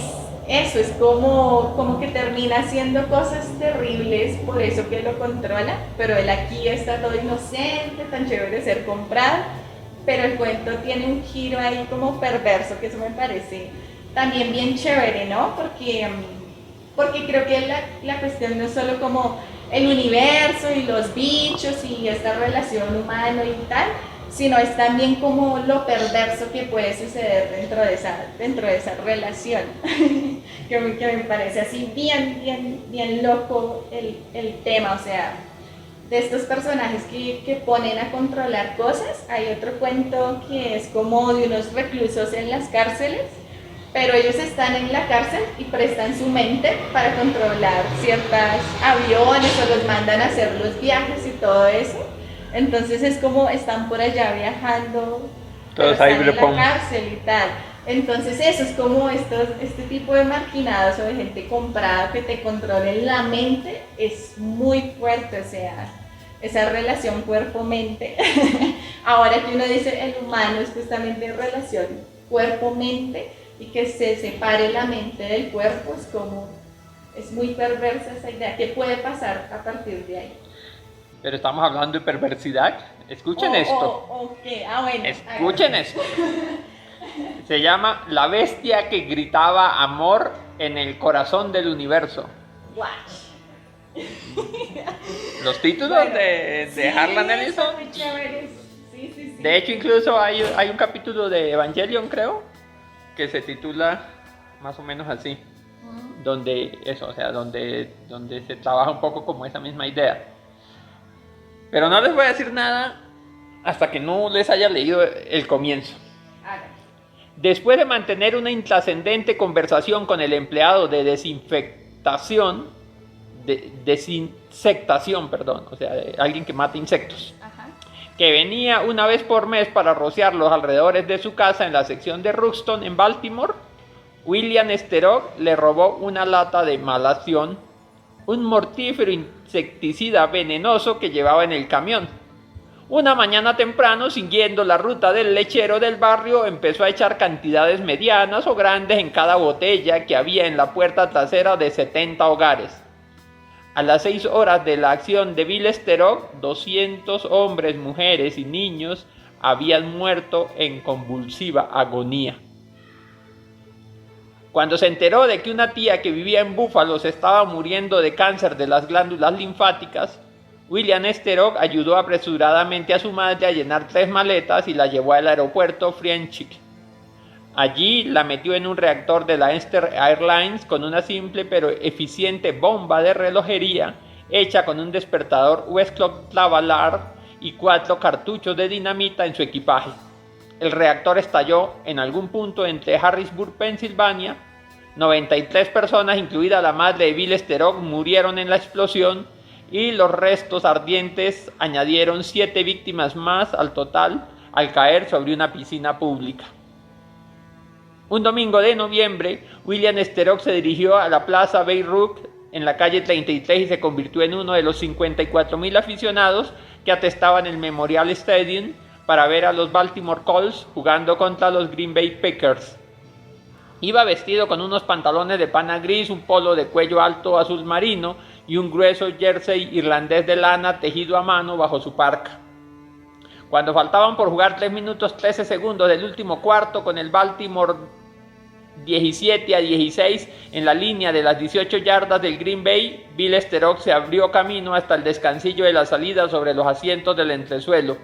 eso, es como que termina haciendo cosas terribles, por eso que lo controla, pero él aquí está todo inocente, tan chévere ser comprado, pero el cuento tiene un giro ahí como perverso, que eso me parece también bien chévere, ¿no? Porque creo que la cuestión no es solo como el universo y los bichos y esta relación humana y tal, sino es también como lo perverso que puede suceder dentro de esa relación, que me parece así bien loco el tema, o sea, de estos personajes que ponen a controlar cosas. Hay otro cuento que es como de unos reclusos en las cárceles, pero ellos están en la cárcel y prestan su mente para controlar ciertos aviones o los mandan a hacer los viajes y todo eso. Entonces es como están por allá viajando, pero están en la cárcel y tal. Entonces eso es como este tipo de marginados o de gente comprada que te controlen la mente es muy fuerte, o sea, esa relación cuerpo-mente. Ahora que uno dice el humano es justamente relación cuerpo-mente y que se separe la mente del cuerpo, es muy perversa esa idea. ¿Qué puede pasar a partir de ahí? Pero estamos hablando de perversidad. Escuchen esto. Bueno. Escuchen esto. Se llama La bestia que gritaba amor en el corazón del universo. Watch. Los títulos de Harlan Ellison. Muy chéveres. Sí. De hecho, incluso hay un capítulo de Evangelion, creo, que se titula más o menos así. Donde se trabaja un poco como esa misma idea. Pero no les voy a decir nada hasta que no les haya leído el comienzo. Después de mantener una intrascendente conversación con el empleado de desinsectación, o sea, de alguien que mata insectos, que venía una vez por mes para rociar los alrededores de su casa en la sección de Ruxton en Baltimore, William Sterok le robó una lata de malación, un mortífero insecticida venenoso que llevaba en el camión. Una mañana temprano, siguiendo la ruta del lechero del barrio, empezó a echar cantidades medianas o grandes en cada botella que había en la puerta trasera de 70 hogares. A las 6 horas de la acción de Bill Sterok, 200 hombres, mujeres y niños habían muerto en convulsiva agonía. Cuando se enteró de que una tía que vivía en Buffalo se estaba muriendo de cáncer de las glándulas linfáticas, William Sterok ayudó apresuradamente a su madre a llenar 3 maletas y la llevó al aeropuerto Friendship. Allí la metió en un reactor de la Eastern Airlines con una simple pero eficiente bomba de relojería hecha con un despertador Westcott Lavalar y 4 cartuchos de dinamita en su equipaje. El reactor estalló en algún punto entre Harrisburg, Pensilvania. 93 personas, incluida la madre de Bill Sterok, murieron en la explosión y los restos ardientes añadieron 7 víctimas más al total al caer sobre una piscina pública. Un domingo de noviembre, William Sterok se dirigió a la Plaza Beirut en la calle 33 y se convirtió en uno de los 54,000 aficionados que atestaban el Memorial Stadium para ver a los Baltimore Colts jugando contra los Green Bay Packers. Iba vestido con unos pantalones de pana gris, un polo de cuello alto azul marino y un grueso jersey irlandés de lana tejido a mano bajo su parka. Cuando faltaban por jugar 3 minutos 13 segundos del último cuarto con el Baltimore 17-16 en la línea de las 18 yardas del Green Bay, Bill Sterok se abrió camino hasta el descansillo de la salida sobre los asientos del entresuelo.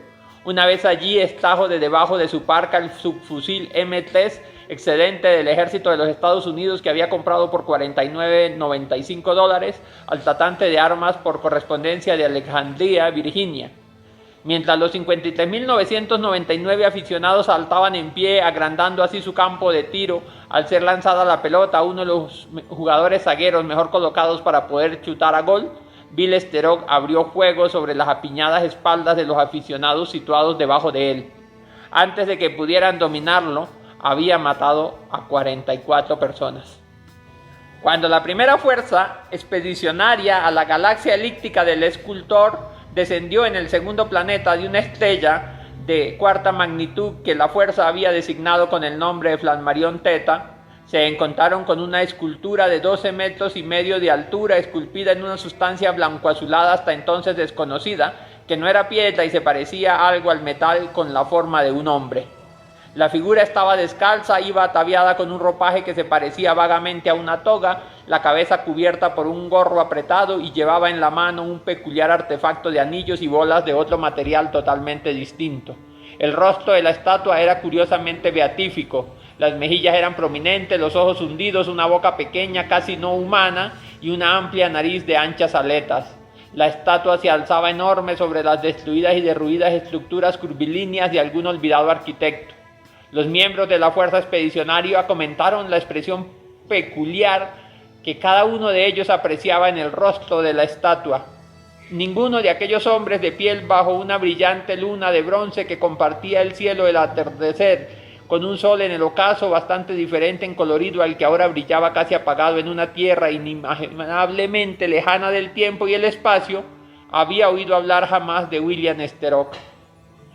Una vez allí, extrajo de debajo de su parka el subfusil M3 excedente del ejército de los Estados Unidos que había comprado por $49.95 al tratante de armas por correspondencia de Alexandria, Virginia. Mientras los 53.999 aficionados saltaban en pie, agrandando así su campo de tiro al ser lanzada la pelota a uno de los jugadores zagueros mejor colocados para poder chutar a gol, Bill Sterok abrió fuego sobre las apiñadas espaldas de los aficionados situados debajo de él. Antes de que pudieran dominarlo, había matado a 44 personas. Cuando la primera fuerza expedicionaria a la galaxia elíptica del escultor descendió en el segundo planeta de una estrella de cuarta magnitud que la fuerza había designado con el nombre de Flammarion Theta, se encontraron con una escultura de 12 metros y medio de altura, esculpida en una sustancia blanco-azulada hasta entonces desconocida, que no era piedra y se parecía algo al metal con la forma de un hombre. La figura estaba descalza, iba ataviada con un ropaje que se parecía vagamente a una toga, la cabeza cubierta por un gorro apretado y llevaba en la mano un peculiar artefacto de anillos y bolas de otro material totalmente distinto. El rostro de la estatua era curiosamente beatífico, las mejillas eran prominentes, los ojos hundidos, una boca pequeña casi no humana y una amplia nariz de anchas aletas. La estatua se alzaba enorme sobre las destruidas y derruidas estructuras curvilíneas de algún olvidado arquitecto. Los miembros de la fuerza expedicionaria comentaron la expresión peculiar que cada uno de ellos apreciaba en el rostro de la estatua. Ninguno de aquellos hombres de piel bajo una brillante luna de bronce que compartía el cielo del atardecer, con un sol en el ocaso bastante diferente en colorido al que ahora brillaba casi apagado en una tierra inimaginablemente lejana del tiempo y el espacio, había oído hablar jamás de William Sterok.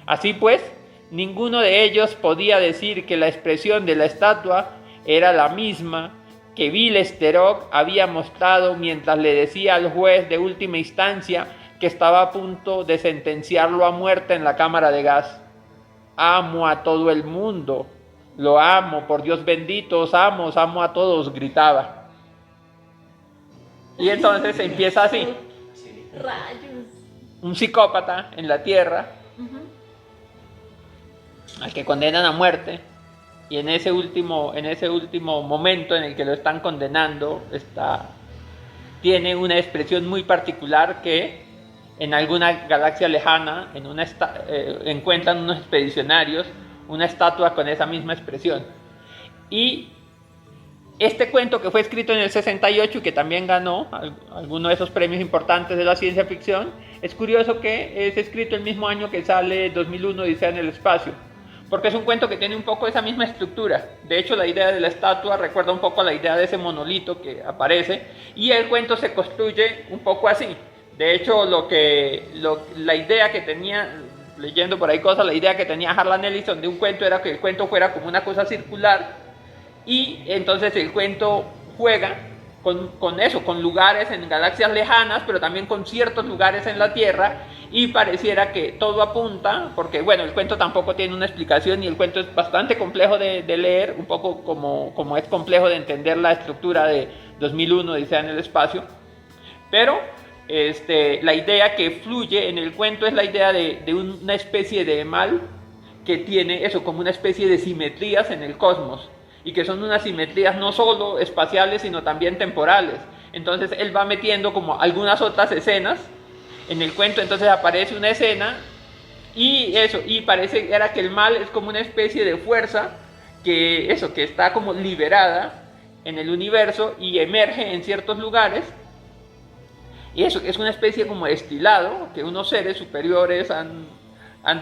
Así pues, ninguno de ellos podía decir que la expresión de la estatua era la misma que Bill Sterok había mostrado mientras le decía al juez de última instancia que estaba a punto de sentenciarlo a muerte en la cámara de gas. Amo a todo el mundo, lo amo, por Dios bendito, os amo a todos, gritaba. Y entonces empieza así. Rayos. Un psicópata en la tierra, al que condenan a muerte, y en ese último momento en el que lo están condenando, tiene una expresión muy particular que en alguna galaxia lejana encuentran unos expedicionarios una estatua con esa misma expresión. Y este cuento, que fue escrito en el 68 y que también ganó alguno de esos premios importantes de la ciencia ficción, es curioso que es escrito el mismo año que sale 2001 Odisea en el espacio, porque es un cuento que tiene un poco esa misma estructura. De hecho, la idea de la estatua recuerda un poco a la idea de ese monolito que aparece, y el cuento se construye un poco así. De hecho, la idea que tenía, leyendo por ahí cosas, la idea que tenía Harlan Ellison de un cuento era que el cuento fuera como una cosa circular, y entonces el cuento juega con eso, con lugares en galaxias lejanas, pero también con ciertos lugares en la Tierra, y pareciera que todo apunta, porque bueno, el cuento tampoco tiene una explicación y el cuento es bastante complejo de leer, un poco como es complejo de entender la estructura de 2001 Odisea en el espacio, pero la idea que fluye en el cuento es la idea de una especie de mal que tiene eso, como una especie de simetrías en el cosmos, y que son unas simetrías no solo espaciales sino también temporales. Entonces él va metiendo como algunas otras escenas en el cuento. Entonces aparece una escena y parece que el mal es como una especie de fuerza que está como liberada en el universo y emerge en ciertos lugares. Y eso es una especie como de estilado que unos seres superiores han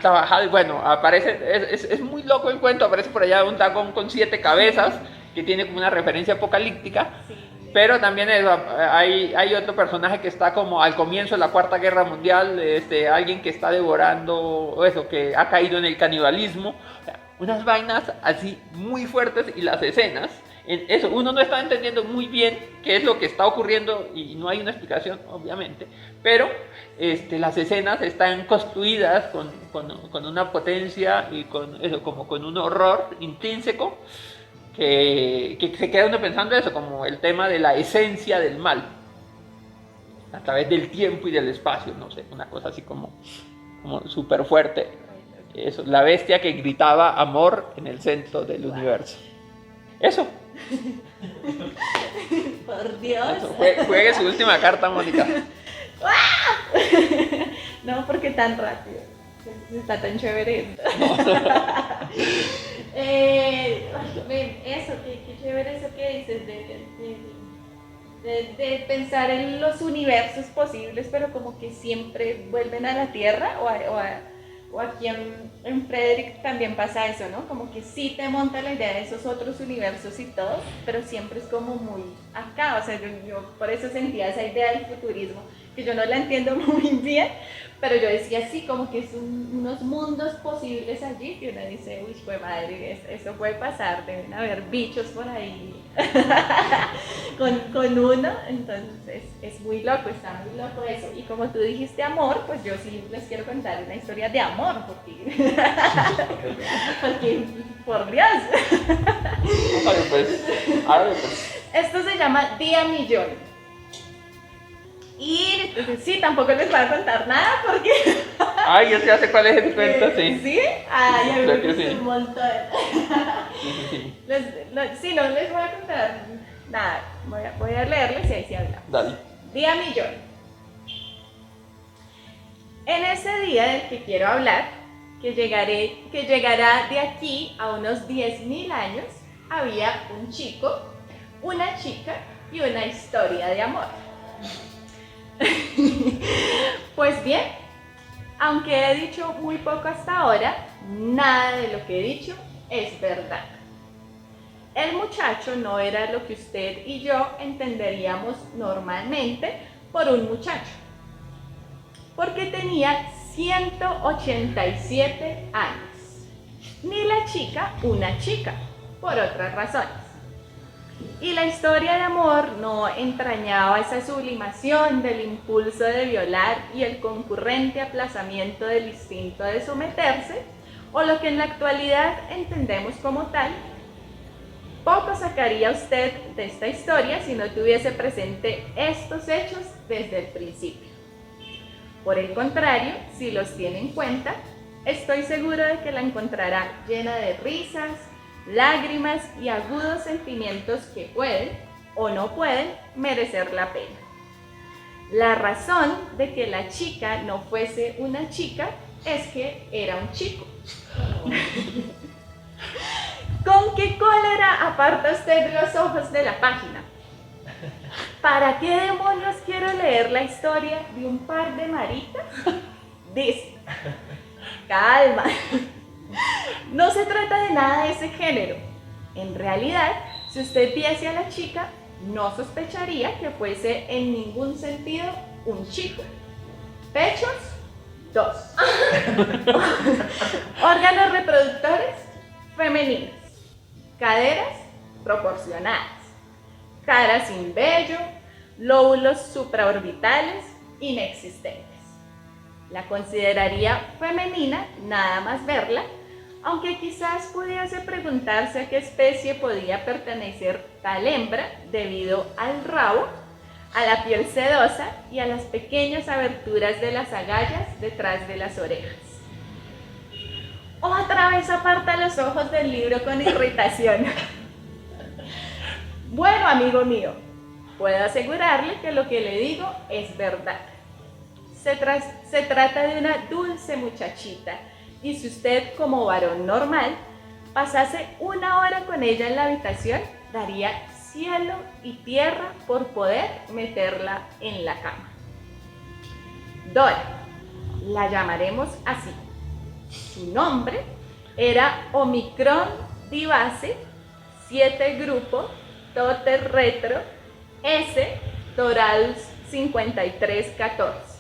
trabajado. Y bueno, es muy loco el cuento. Aparece por allá un dragón con 7 cabezas que tiene como una referencia apocalíptica. Sí. Pero también hay otro personaje que está como al comienzo de la Cuarta Guerra Mundial, alguien que está devorando que ha caído en el canibalismo. O sea, unas vainas así muy fuertes, y las escenas, uno no está entendiendo muy bien qué es lo que está ocurriendo y no hay una explicación, obviamente, pero las escenas están construidas con una potencia y con un horror intrínseco que se queda uno pensando eso, como el tema de la esencia del mal a través del tiempo y del espacio, no sé, una cosa así como súper fuerte. Eso, la bestia que gritaba amor en el centro del universo. Eso. Por Dios. Eso. Juegue su última carta, Mónica. No, porque tan rápido. Está tan chévere. Eso, qué chévere eso que dices de pensar en los universos posibles, pero como que siempre vuelven a la Tierra o aquí en Frederick también pasa eso, ¿no? Como que sí te monta la idea de esos otros universos y todo, pero siempre es como muy acá, o sea, yo por eso sentía esa idea del futurismo, que yo no la entiendo muy bien, pero yo decía sí, como que es unos mundos posibles allí, que uno dice, uy, pues madre, eso puede pasar, deben haber bichos por ahí con uno, entonces es muy loco, está muy loco eso. Y como tú dijiste amor, pues yo sí les quiero contar una historia de amor, porque por Dios. A ver, pues. Esto se llama Día Millón. Y sí, tampoco les voy a contar nada porque... Ay, yo ya sé cuál es el cuento, sí. ¿Sí? Ay, a mí me Creo que gusta sí. un montón. Sí, no les voy a contar nada. Voy a leerles y ahí sí hablamos. Dale. Día Millón. En ese día del que quiero hablar, que llegará de aquí a unos 10.000 años, había un chico, una chica y una historia de amor. Pues bien, aunque he dicho muy poco hasta ahora, nada de lo que he dicho es verdad. El muchacho no era lo que usted y yo entenderíamos normalmente por un muchacho, porque tenía 187 años, ni la chica una chica, por otras razones. Y la historia de amor no entrañaba esa sublimación del impulso de violar y el concurrente aplazamiento del instinto de someterse, o lo que en la actualidad entendemos como tal. Poco sacaría usted de esta historia si no tuviese presente estos hechos desde el principio. Por el contrario, si los tiene en cuenta, estoy seguro de que la encontrará llena de risas, lágrimas y agudos sentimientos que pueden o no pueden merecer la pena. La razón de que la chica no fuese una chica es que era un chico. ¿Con qué cólera aparta usted los ojos de la página? ¿Para qué demonios quiero leer la historia de un par de maricas? Dice, calma. No se trata de nada de ese género. En realidad, si usted viese a la chica, no sospecharía que fuese en ningún sentido un chico. Pechos, 2. Órganos reproductores, femeninos. Caderas, proporcionadas. Cara sin vello, lóbulos supraorbitales, inexistentes. La consideraría femenina nada más verla, aunque quizás pudiese preguntarse a qué especie podía pertenecer tal hembra debido al rabo, a la piel sedosa y a las pequeñas aberturas de las agallas detrás de las orejas. Otra vez aparta los ojos del libro con irritación. Bueno, amigo mío, puedo asegurarle que lo que le digo es verdad. Se trata de una dulce muchachita, y si usted, como varón normal, pasase una hora con ella en la habitación, daría cielo y tierra por poder meterla en la cama. Dora, la llamaremos así. Su nombre era Omicron Divace, 7 grupo, Toter Retro, S, Doradus 5314.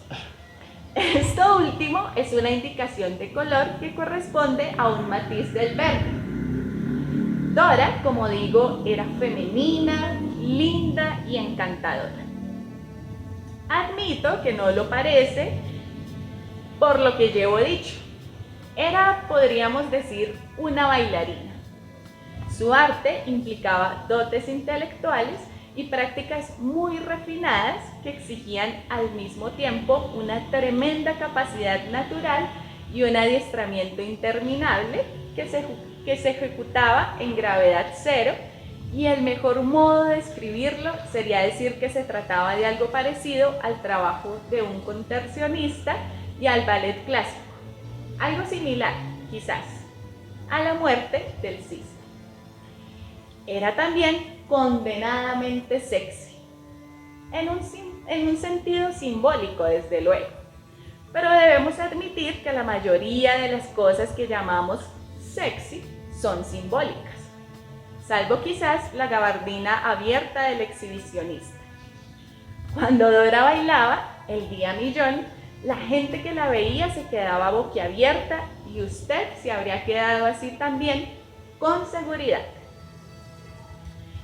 Esto último es una indicación de color que corresponde a un matiz del verde. Dora, como digo, era femenina, linda y encantadora. Admito que no lo parece por lo que llevo dicho. Era, podríamos decir, una bailarina. Su arte implicaba dotes intelectuales y prácticas muy refinadas que exigían al mismo tiempo una tremenda capacidad natural y un adiestramiento interminable que se ejecutaba en gravedad cero y el mejor modo de escribirlo sería decir que se trataba de algo parecido al trabajo de un contorsionista y al ballet clásico. Algo similar, quizás, a la muerte del cisne. Era también condenadamente sexy, en un sentido simbólico, desde luego. Pero debemos admitir que la mayoría de las cosas que llamamos sexy son simbólicas, salvo quizás la gabardina abierta del exhibicionista. Cuando Dora bailaba el día millón, la gente que la veía se quedaba boquiabierta y usted se habría quedado así también, con seguridad.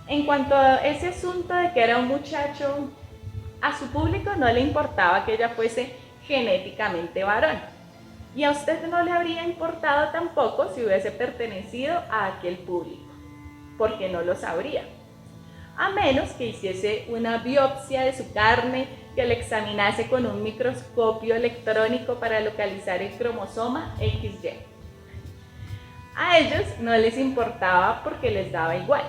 En cuanto a ese asunto de que era un muchacho, a su público no le importaba que ella fuese genéticamente varón. Y a usted no le habría importado tampoco si hubiese pertenecido a aquel público, porque no lo sabría. A menos que hiciese una biopsia de su carne, que le examinase con un microscopio electrónico para localizar el cromosoma XY. A ellos no les importaba porque les daba igual,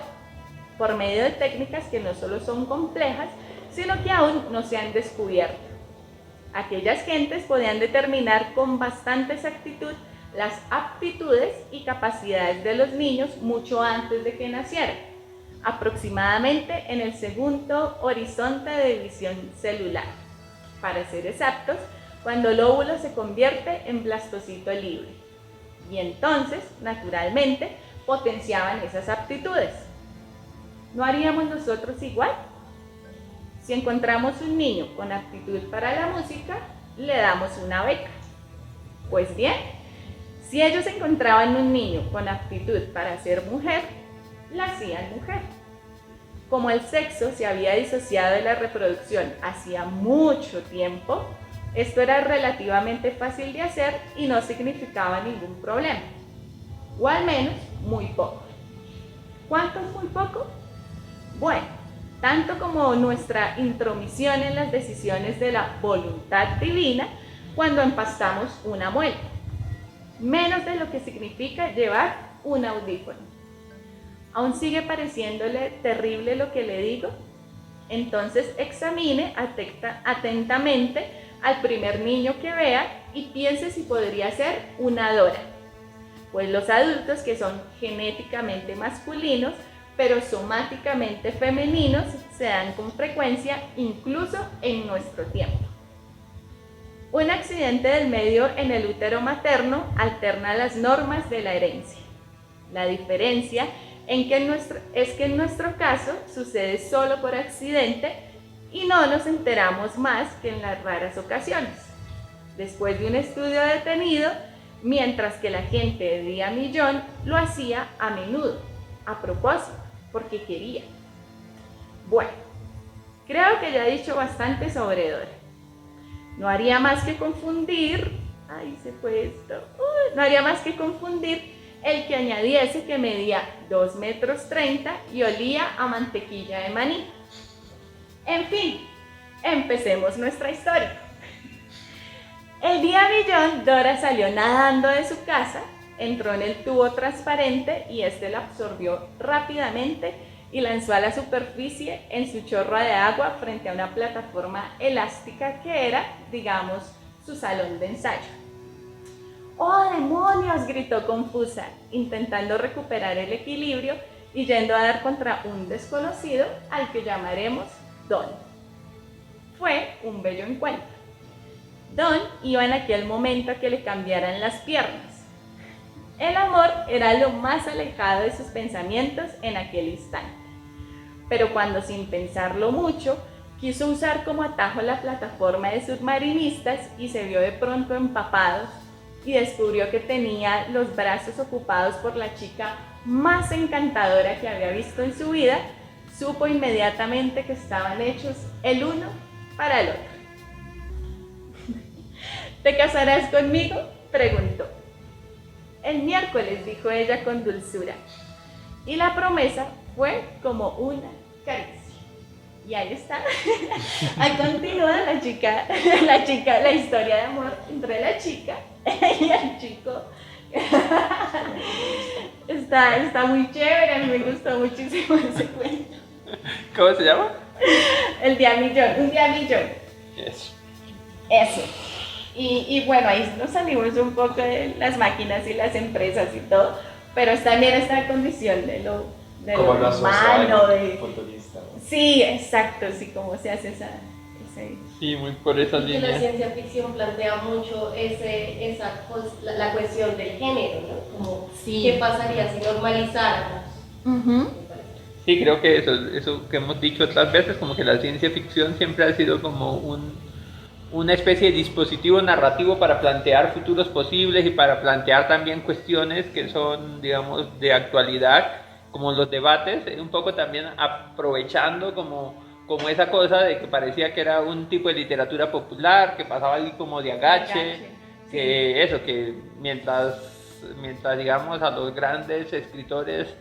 por medio de técnicas que no solo son complejas, sino que aún no se han descubierto. Aquellas gentes podían determinar con bastante exactitud las aptitudes y capacidades de los niños mucho antes de que nacieran, aproximadamente en el segundo horizonte de división celular. Para ser exactos, cuando el óvulo se convierte en blastocito libre. Y entonces, naturalmente, potenciaban esas aptitudes. ¿No haríamos nosotros igual? Si encontramos un niño con aptitud para la música, le damos una beca. Pues bien, si ellos encontraban un niño con aptitud para ser mujer, la hacían mujer. Como el sexo se había disociado de la reproducción hacía mucho tiempo, esto era relativamente fácil de hacer y no significaba ningún problema. O al menos, muy poco. ¿Cuánto es muy poco? Bueno, tanto como nuestra intromisión en las decisiones de la voluntad divina cuando empastamos una muela. Menos de lo que significa llevar un audífono. ¿Aún sigue pareciéndole terrible lo que le digo? Entonces examine atentamente al primer niño que vea y piense si podría ser una Dora. Pues los adultos que son genéticamente masculinos pero somáticamente femeninos se dan con frecuencia incluso en nuestro tiempo. Un accidente del medio en el útero materno alterna las normas de la herencia. La diferencia es que en nuestro caso sucede solo por accidente y no nos enteramos más que en las raras ocasiones, después de un estudio detenido, mientras que la gente de día millón lo hacía a menudo, a propósito, porque quería. Bueno, creo que ya he dicho bastante sobre Dora. No haría más que confundir, no haría más que confundir el que añadiese que medía 2,30 metros y olía a mantequilla de maní. En fin, empecemos nuestra historia. El día millón, Dora salió nadando de su casa, entró en el tubo transparente y este la absorbió rápidamente y lanzó a la superficie en su chorro de agua frente a una plataforma elástica que era, digamos, su salón de ensayo. ¡Oh, demonios!, gritó confusa, intentando recuperar el equilibrio y yendo a dar contra un desconocido al que llamaremos Don. Fue un bello encuentro. Don iba en aquel momento a que le cambiaran las piernas. El amor era lo más alejado de sus pensamientos en aquel instante. Pero cuando, sin pensarlo mucho, quiso usar como atajo la plataforma de submarinistas y se vio de pronto empapado y descubrió que tenía los brazos ocupados por la chica más encantadora que había visto en su vida, supo inmediatamente que estaban hechos el uno para el otro. ¿Te casarás conmigo?, preguntó. El miércoles, dijo ella con dulzura, y la promesa fue como una caricia. Y ahí está. Ahí continúa la historia de amor entre la chica y el chico Está muy chévere, a mí me gustó muchísimo ese cuento. ¿Cómo se llama? El día millón, un día millón. Eso. Eso. Y bueno, ahí nos salimos un poco de las máquinas y las empresas y todo, pero es también esta condición de lo Como lo humano. futurista, ¿no? Sí, exacto, sí, cómo se hace ese... Sí, muy por esa Y que la línea. ciencia ficción plantea mucho la cuestión del género, ¿no? Como, Sí. ¿qué pasaría si normalizáramos? Ujú. Sí, creo que eso que hemos dicho otras veces, como que la ciencia ficción siempre ha sido como una especie de dispositivo narrativo para plantear futuros posibles y para plantear también cuestiones que son, digamos, de actualidad, como los debates, un poco también aprovechando como esa cosa de que parecía que era un tipo de literatura popular, que pasaba ahí como de agache, que eso, que mientras digamos a los grandes escritores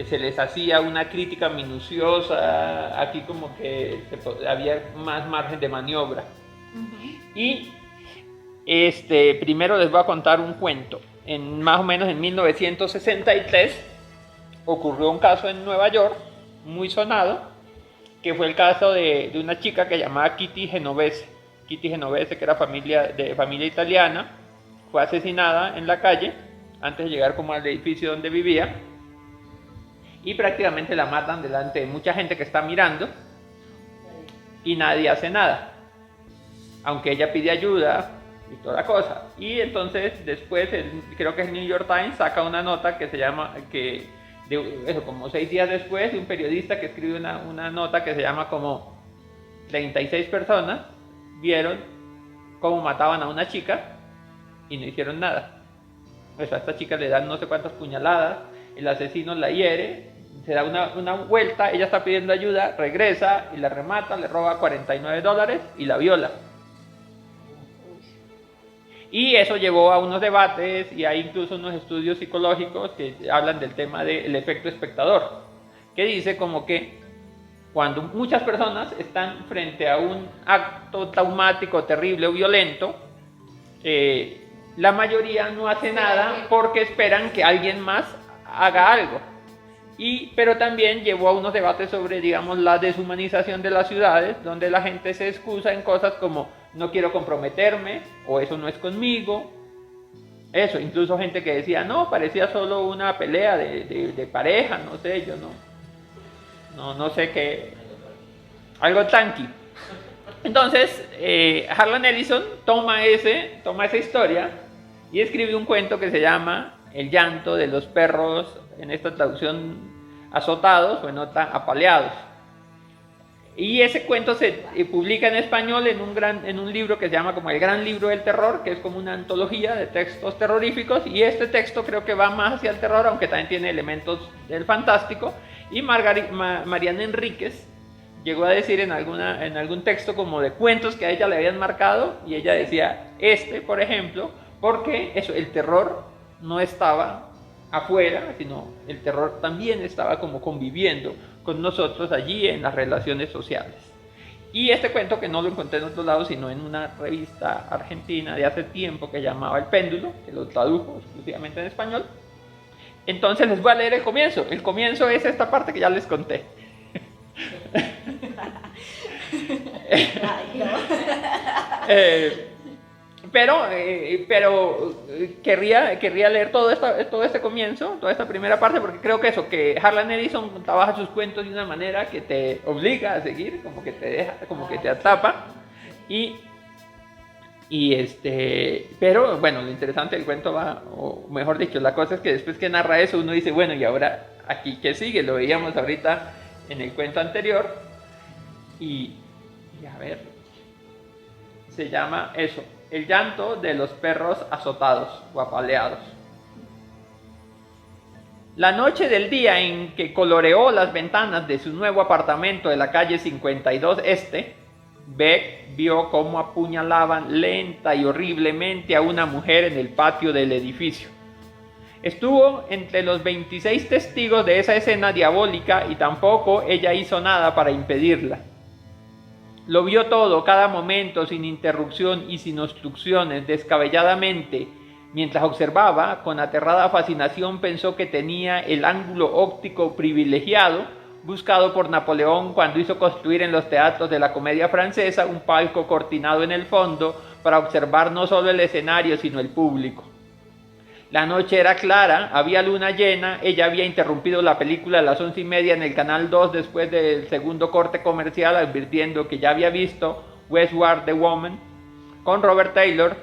se les hacía una crítica minuciosa, aquí como que había más margen de maniobra. Y primero les voy a contar un cuento. Más o menos en 1963 ocurrió un caso en Nueva York muy sonado, que fue el caso de una chica que llamaba Kitty Genovese. Kitty Genovese, que era de familia italiana, fue asesinada en la calle antes de llegar como al edificio donde vivía, y prácticamente la matan delante de mucha gente que está mirando y nadie hace nada, aunque ella pide ayuda y toda la cosa. Y entonces después creo que el New York Times saca una nota que se llama, como 6 días después, de un periodista que escribe una nota que se llama como 36 personas vieron cómo mataban a una chica y no hicieron nada. Pues a esta chica le dan no sé cuántas puñaladas, el asesino la hiere, se da una vuelta, ella está pidiendo ayuda, regresa y la remata, le roba $49 y la viola. Y eso llevó a unos debates y hay incluso unos estudios psicológicos que hablan del tema del efecto espectador, que dice como que cuando muchas personas están frente a un acto traumático, terrible o violento, la mayoría no hace nada porque esperan que alguien más haga algo. Pero también llevó a unos debates sobre, digamos, la deshumanización de las ciudades, donde la gente se excusa en cosas como no quiero comprometerme, o eso no es conmigo. Eso, incluso gente que decía, no, parecía solo una pelea de pareja, no sé, yo no sé qué, algo tanqui. Entonces, Harlan Ellison toma esa historia y escribe un cuento que se llama El llanto de los perros, en esta traducción azotados o en otra apaleados. Y ese cuento se publica en español en un libro que se llama como El Gran Libro del Terror, que es como una antología de textos terroríficos, y este texto creo que va más hacia el terror, aunque también tiene elementos del fantástico. Y Mariana Enríquez llegó a decir en algún texto como de cuentos que a ella le habían marcado, y ella decía por ejemplo, porque el terror no estaba afuera, sino el terror también estaba como conviviendo con nosotros allí en las relaciones sociales. Y este cuento, que no lo encontré en otro lado, sino en una revista argentina de hace tiempo que llamaba El Péndulo, que lo tradujo exclusivamente en español. Entonces les voy a leer el comienzo. El comienzo es esta parte que ya les conté. Ay, no. Pero querría leer todo este comienzo, toda esta primera parte, porque creo que Harlan Ellison trabaja sus cuentos de una manera que te obliga a seguir, como que te deja, como que te atrapa. Pero bueno, lo interesante del cuento o mejor dicho, la cosa es que después que narra eso, uno dice, bueno, y ahora aquí qué sigue. Lo veíamos ahorita en el cuento anterior, y a ver, se llama eso, El llanto de los perros azotados o apaleados. La noche del día en que coloreó las ventanas de su nuevo apartamento de la calle 52 Este, Beck vio cómo apuñalaban lenta y horriblemente a una mujer en el patio del edificio. Estuvo entre los 26 testigos de esa escena diabólica y tampoco ella hizo nada para impedirla. Lo vio todo, cada momento, sin interrupción y sin obstrucciones, descabelladamente, Mientras observaba, con aterrada fascinación pensó que tenía el ángulo óptico privilegiado buscado por Napoleón cuando hizo construir en los teatros de la comedia francesa un palco cortinado en el fondo para observar no solo el escenario sino el público. La noche era clara, había luna llena, ella había interrumpido la película a las 11:30 en el Canal 2 después del segundo corte comercial, advirtiendo que ya había visto Westward the Woman con Robert Taylor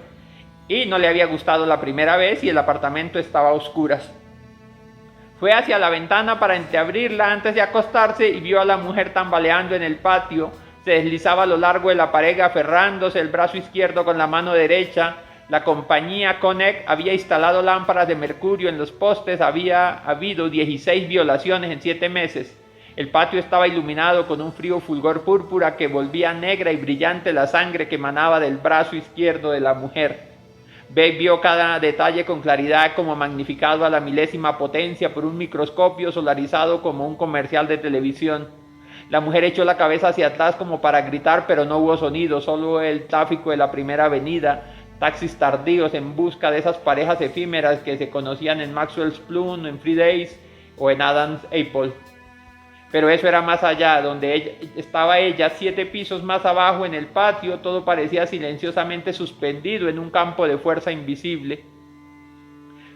y no le había gustado la primera vez y el apartamento estaba a oscuras. Fue hacia la ventana para entreabrirla antes de acostarse y vio a la mujer tambaleando en el patio. Se deslizaba a lo largo de la pared aferrándose el brazo izquierdo con la mano derecha. La compañía Connect había instalado lámparas de mercurio en los postes. Había habido 16 violaciones en 7 meses. El patio estaba iluminado con un frío fulgor púrpura que volvía negra y brillante la sangre que emanaba del brazo izquierdo de la mujer. Beck vio cada detalle con claridad, como magnificado a la milésima potencia por un microscopio solarizado como un comercial de televisión. La mujer echó la cabeza hacia atrás como para gritar, pero no hubo sonido, solo el tráfico de la primera avenida, taxis tardíos en busca de esas parejas efímeras que se conocían en Maxwell's Plum, en Free Days o en Adam's Apple. Pero eso era más allá, donde estaba ella 7 pisos más abajo en el patio. Todo parecía silenciosamente suspendido en un campo de fuerza invisible.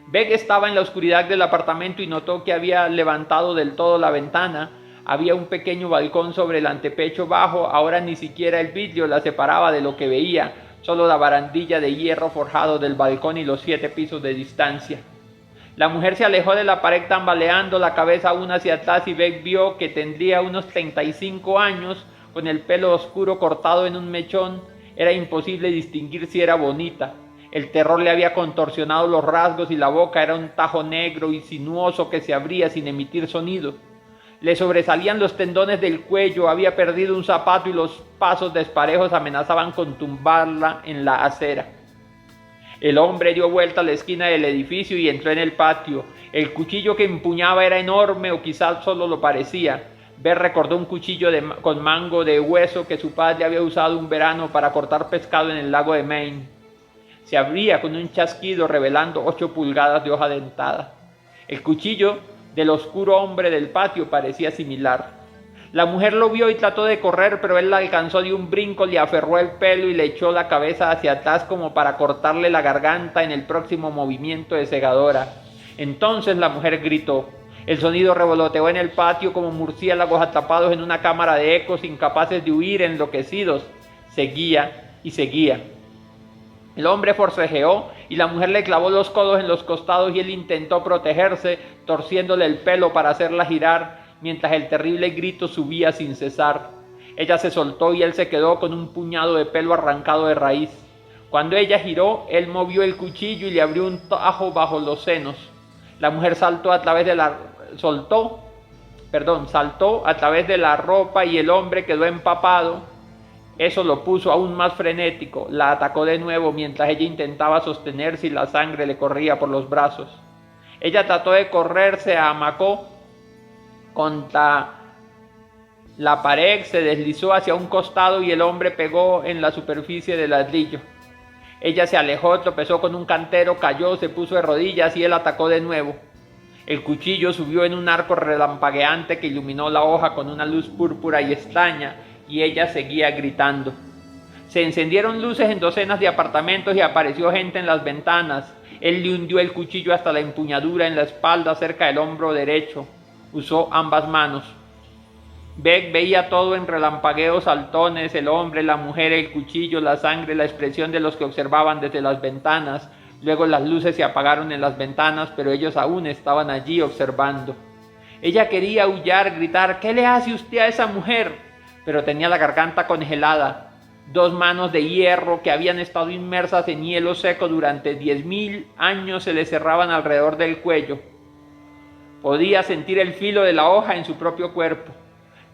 Beck estaba en la oscuridad del apartamento y notó que había levantado del todo la ventana. Había un pequeño balcón sobre el antepecho bajo, ahora ni siquiera el vidrio la separaba de lo que veía, solo la barandilla de hierro forjado del balcón y los 7 pisos de distancia. La mujer se alejó de la pared tambaleando la cabeza aún hacia atrás y Beck vio que tendría unos 35 años, con el pelo oscuro cortado en un mechón. Era imposible distinguir si era bonita. El terror le había contorsionado los rasgos y la boca era un tajo negro y sinuoso que se abría sin emitir sonido. Le sobresalían los tendones del cuello, había perdido un zapato y los pasos desparejos amenazaban con tumbarla en la acera. El hombre dio vuelta a la esquina del edificio y entró en el patio. El cuchillo que empuñaba era enorme, o quizás solo lo parecía. Beck recordó un cuchillo con mango de hueso que su padre había usado un verano para cortar pescado en el lago de Maine. Se abría con un chasquido revelando 8 pulgadas de hoja dentada. El cuchillo del oscuro hombre del patio parecía similar. La mujer lo vio y trató de correr, pero él la alcanzó de un brinco, le aferró el pelo y le echó la cabeza hacia atrás como para cortarle la garganta en el próximo movimiento de segadora. Entonces la mujer gritó. El sonido revoloteó en el patio como murciélagos atrapados en una cámara de ecos, incapaces de huir, enloquecidos. Seguía y seguía. El hombre forcejeó y la mujer le clavó los codos en los costados y él intentó protegerse, torciéndole el pelo para hacerla girar, mientras el terrible grito subía sin cesar. Ella se soltó y él se quedó con un puñado de pelo arrancado de raíz. Cuando ella giró, él movió el cuchillo y le abrió un tajo bajo los senos. La mujer saltó a través de la ropa y el hombre quedó empapado. Eso lo puso aún más frenético. La atacó de nuevo mientras ella intentaba sostenerse y la sangre le corría por los brazos. Ella trató de correr, se amacó contra la pared, se deslizó hacia un costado y el hombre pegó en la superficie del ladrillo. Ella se alejó, tropezó con un cantero, cayó, se puso de rodillas y él atacó de nuevo. El cuchillo subió en un arco relampagueante que iluminó la hoja con una luz púrpura y extraña, y ella seguía gritando. Se encendieron luces en docenas de apartamentos y apareció gente en las ventanas. Él le hundió el cuchillo hasta la empuñadura en la espalda cerca del hombro derecho. Usó ambas manos. Beck veía todo en relampagueos saltones, el hombre, la mujer, el cuchillo, la sangre, la expresión de los que observaban desde las ventanas. Luego las luces se apagaron en las ventanas, pero ellos aún estaban allí observando. Ella quería aullar, gritar, ¿qué le hace usted a esa mujer? Pero tenía la garganta congelada. 2 manos de hierro que habían estado inmersas en hielo seco durante 10.000 años se le cerraban alrededor del cuello. Podía sentir el filo de la hoja en su propio cuerpo.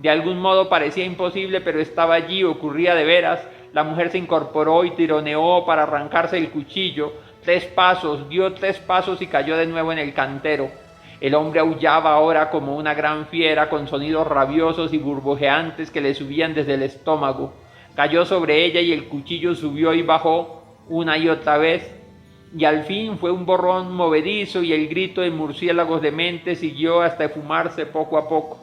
De algún modo parecía imposible, pero estaba allí, ocurría de veras. La mujer se incorporó y tironeó para arrancarse el cuchillo. 3 pasos, dio 3 pasos y cayó de nuevo en el cantero. El hombre aullaba ahora como una gran fiera, con sonidos rabiosos y burbujeantes que le subían desde el estómago. Cayó sobre ella y el cuchillo subió y bajó una y otra vez. y al fin fue un borrón movedizo y el grito de murciélagos dementes siguió hasta esfumarse poco a poco.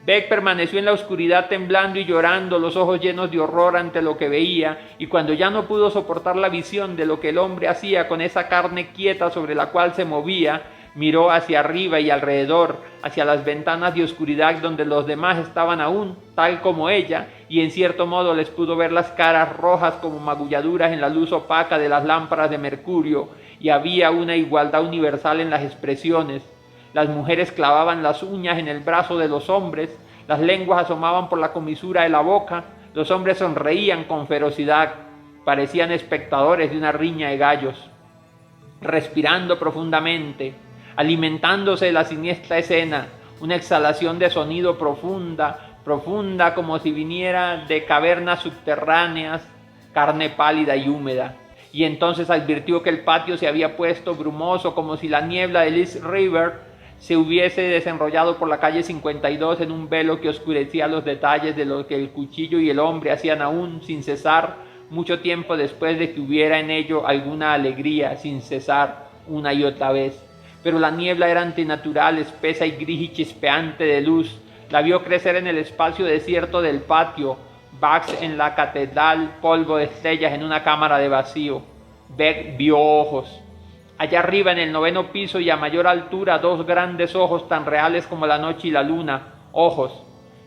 Beck permaneció en la oscuridad temblando y llorando, los ojos llenos de horror ante lo que veía, y cuando ya no pudo soportar la visión de lo que el hombre hacía con esa carne quieta sobre la cual se movía, miró hacia arriba y alrededor, hacia las ventanas de oscuridad donde los demás estaban aún, tal como ella, y en cierto modo les pudo ver las caras rojas como magulladuras en la luz opaca de las lámparas de mercurio, y había una igualdad universal en las expresiones. Las mujeres clavaban las uñas en el brazo de los hombres, las lenguas asomaban por la comisura de la boca, los hombres sonreían con ferocidad, parecían espectadores de una riña de gallos. Respirando profundamente, alimentándose de la siniestra escena, una exhalación de sonido profunda, profunda como si viniera de cavernas subterráneas, carne pálida y húmeda. Y entonces advirtió que el patio se había puesto brumoso como si la niebla del East River se hubiese desenrollado por la calle 52 en un velo que oscurecía los detalles de lo que el cuchillo y el hombre hacían aún sin cesar, mucho tiempo después de que hubiera en ello alguna alegría, sin cesar una y otra vez. Pero la niebla era antinatural, espesa y gris y chispeante de luz. La vio crecer en el espacio desierto del patio, Bax en la catedral, polvo de estrellas en una cámara de vacío. Beck vio ojos. Allá arriba en el 9º piso y a mayor altura, dos grandes ojos tan reales como la noche y la luna, ojos.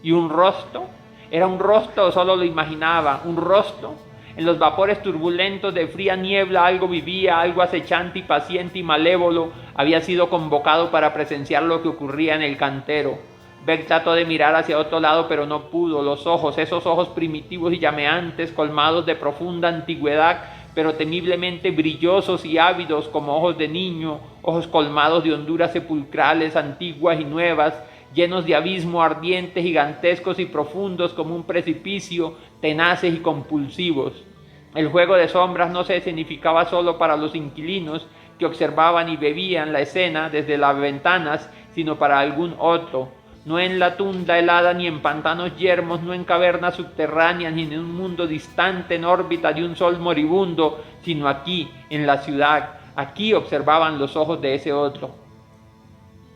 ¿Y un rostro? ¿Era un rostro o solo lo imaginaba? ¿Un rostro? En los vapores turbulentos de fría niebla algo vivía, algo acechante y paciente y malévolo había sido convocado para presenciar lo que ocurría en el cantero. Beck trató de mirar hacia otro lado, pero no pudo. Los ojos, esos ojos primitivos y llameantes, colmados de profunda antigüedad, pero temiblemente brillosos y ávidos como ojos de niño, ojos colmados de honduras sepulcrales, antiguas y nuevas, llenos de abismo ardientes, gigantescos y profundos como un precipicio, tenaces y compulsivos. El juego de sombras no se significaba solo para los inquilinos que observaban y bebían la escena desde las ventanas, sino para algún otro. No en la tundra helada, ni en pantanos yermos, no en cavernas subterráneas, ni en un mundo distante en órbita de un sol moribundo, sino aquí, en la ciudad. Aquí observaban los ojos de ese otro.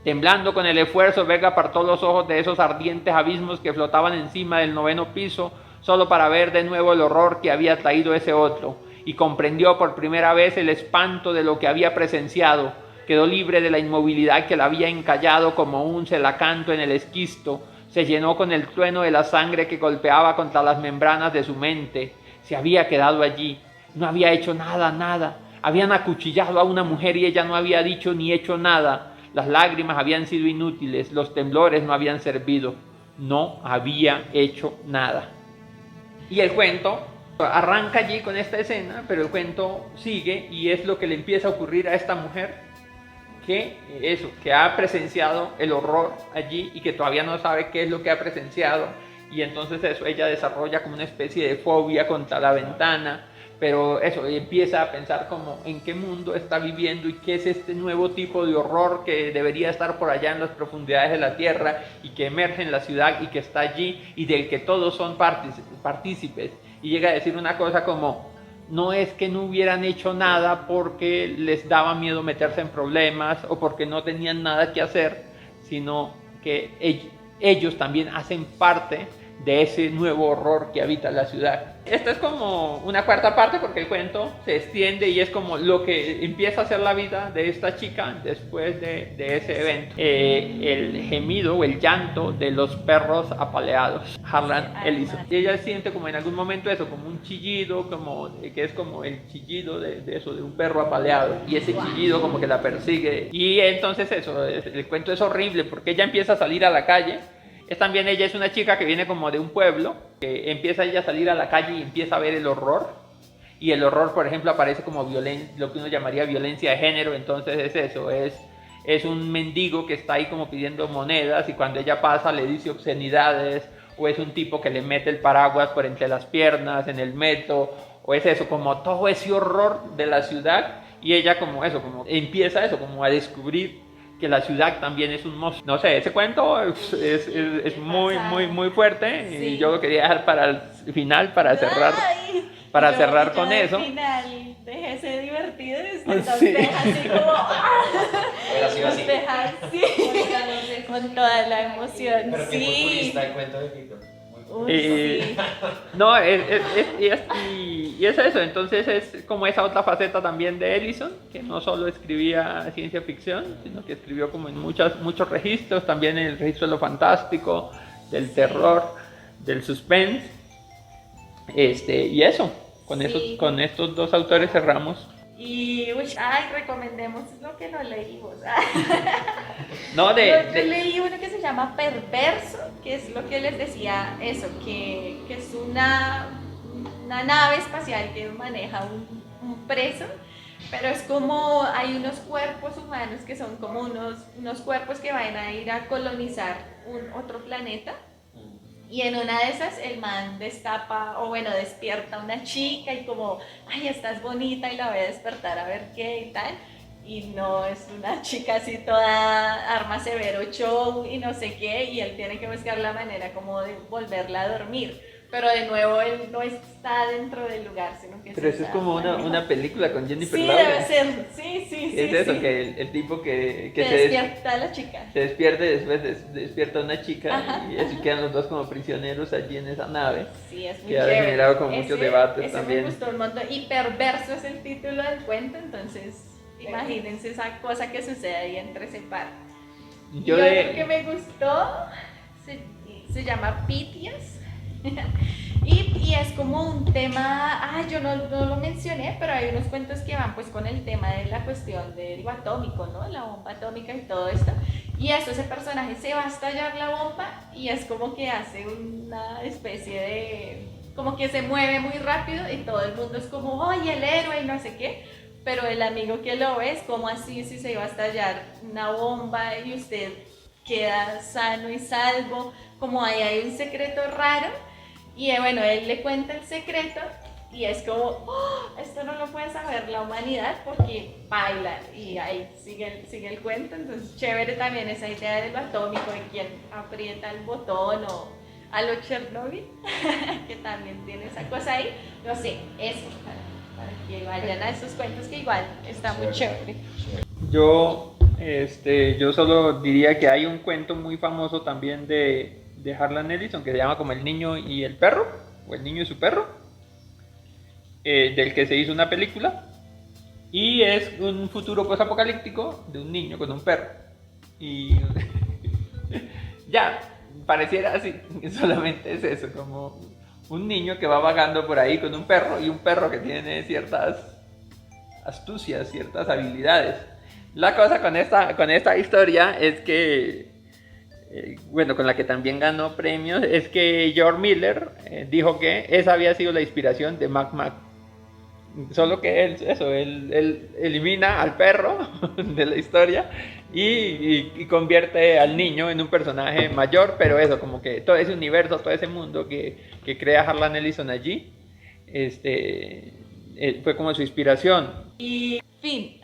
Temblando con el esfuerzo, Beck apartó los ojos de esos ardientes abismos que flotaban encima del 9º piso, solo para ver de nuevo el horror que había traído ese otro, y comprendió por primera vez el espanto de lo que había presenciado. Quedó libre de la inmovilidad que la había encallado como un celacanto en el esquisto. Se llenó con el trueno de la sangre que golpeaba contra las membranas de su mente. Se había quedado allí. No había hecho nada. Habían acuchillado a una mujer y ella no había dicho ni hecho nada. Las lágrimas habían sido inútiles. Los temblores no habían servido. No había hecho nada. Y el cuento arranca allí con esta escena, pero el cuento sigue y es lo que le empieza a ocurrir a esta mujer. Que ha presenciado el horror allí y que todavía no sabe qué es lo que ha presenciado, y entonces eso, ella desarrolla como una especie de fobia contra la ventana, pero eso, empieza a pensar como en qué mundo está viviendo y qué es este nuevo tipo de horror que debería estar por allá en las profundidades de la tierra y que emerge en la ciudad y que está allí y del que todos son partícipes, y llega a decir una cosa como: no es que no hubieran hecho nada porque les daba miedo meterse en problemas o porque no tenían nada que hacer, sino que ellos también hacen parte de ese nuevo horror que habita la ciudad. Esta es como una cuarta parte porque el cuento se extiende y es como lo que empieza a ser la vida de esta chica después de ese evento. El gemido o el llanto de los perros apaleados, Harlan Ellison. Y ella siente como en algún momento eso, como un chillido, como que es como el chillido de eso, de un perro apaleado. Y ese chillido como que la persigue. Y entonces eso, el cuento es horrible porque ella empieza a salir a la calle. Ella es una chica que viene como de un pueblo, que empieza ella a salir a la calle y empieza a ver el horror. Y el horror, por ejemplo, aparece como lo que uno llamaría violencia de género. Entonces es eso, es un mendigo que está ahí como pidiendo monedas y cuando ella pasa le dice obscenidades, o es un tipo que le mete el paraguas por entre las piernas en el metro, o es eso, como todo ese horror de la ciudad. Y ella como eso, como empieza eso, como a descubrir que la ciudad también es un monstruo. No sé, ese cuento es muy fuerte, sí. Y yo lo quería dejar para el final, para cerrar con eso. Al final, déjese divertido Nos Sí. deja así como, Hubiera sido nos así. deja así, Oigan, con toda la emoción, Pero que sí. futurista el cuento de Tito. Uy, Eh, sí. No, y es eso, entonces es como esa otra faceta también de Ellison, que no solo escribía ciencia ficción, sino que escribió como en muchos registros, también el registro de lo fantástico, del terror, del suspense, y eso, Sí. con estos dos autores cerramos. Y, uy, ay, recomendemos lo que no leímos. No, Yo leí uno que se llama Perverso, que es lo que les decía, eso, que es una nave espacial que maneja un preso, pero es como hay unos cuerpos humanos que son como unos cuerpos que van a ir a colonizar otro planeta. Y en una de esas el man destapa, o bueno, despierta a una chica y como, ay, estás bonita y la voy a despertar a ver qué y tal. Y no, es una chica así toda arma severo show y no sé qué, y él tiene que buscar la manera como de volverla a dormir. Pero de nuevo él no está dentro del lugar, sino que pero se eso es está como una manejando. película con Jennifer Sí, Lawrence. debe ser, sí, Es eso, sí. que el tipo que Que se despierta a la chica. se despierta y después despierta a una chica Ajá, y así quedan los dos como prisioneros allí en esa nave. Sí, es muy Que ha chévere. generado como muchos debates ese también. me gustó un montón. Y Perverso es el título del cuento, entonces imagínense esa cosa que sucede ahí entre ese par. Y Yo otro de- que me gustó se llama Pitias. Y es como un tema, yo no lo mencioné, pero hay unos cuentos que van pues con el tema de la cuestión del atómico, ¿no? La bomba atómica y todo esto. Y eso, ese personaje se va a estallar la bomba y es como que hace una especie de, como que se mueve muy rápido y todo el mundo es como, ¡ay, el héroe! Y no sé qué. Pero el amigo que lo ve es como así, si se iba a estallar una bomba y usted queda sano y salvo, como ahí hay un secreto raro. Y bueno, él le cuenta el secreto y es como, esto no lo puede saber la humanidad porque baila. Y ahí sigue el cuento. Entonces, chévere también esa idea de lo atómico, de quien aprieta el botón o a lo Chernobyl, que también tiene esa cosa ahí. No sé, eso, para que vayan a esos cuentos que igual está muy chévere. yo solo diría que hay un cuento muy famoso también de Harlan Ellison que se llama como El niño y el perro, o El niño y su perro, del que se hizo una película, y es un futuro posapocalíptico de un niño con un perro. Y ya, pareciera así, solamente es eso, como un niño que va vagando por ahí con un perro y un perro que tiene ciertas astucias, ciertas habilidades. La cosa con esta historia es que, bueno, con la que también ganó premios, es que George Miller dijo que esa había sido la inspiración de Mac Mac. Solo que él elimina al perro de la historia y convierte al niño en un personaje mayor, pero eso, como que todo ese universo, todo ese mundo que crea Harlan Ellison allí, fue como su inspiración. Y fin.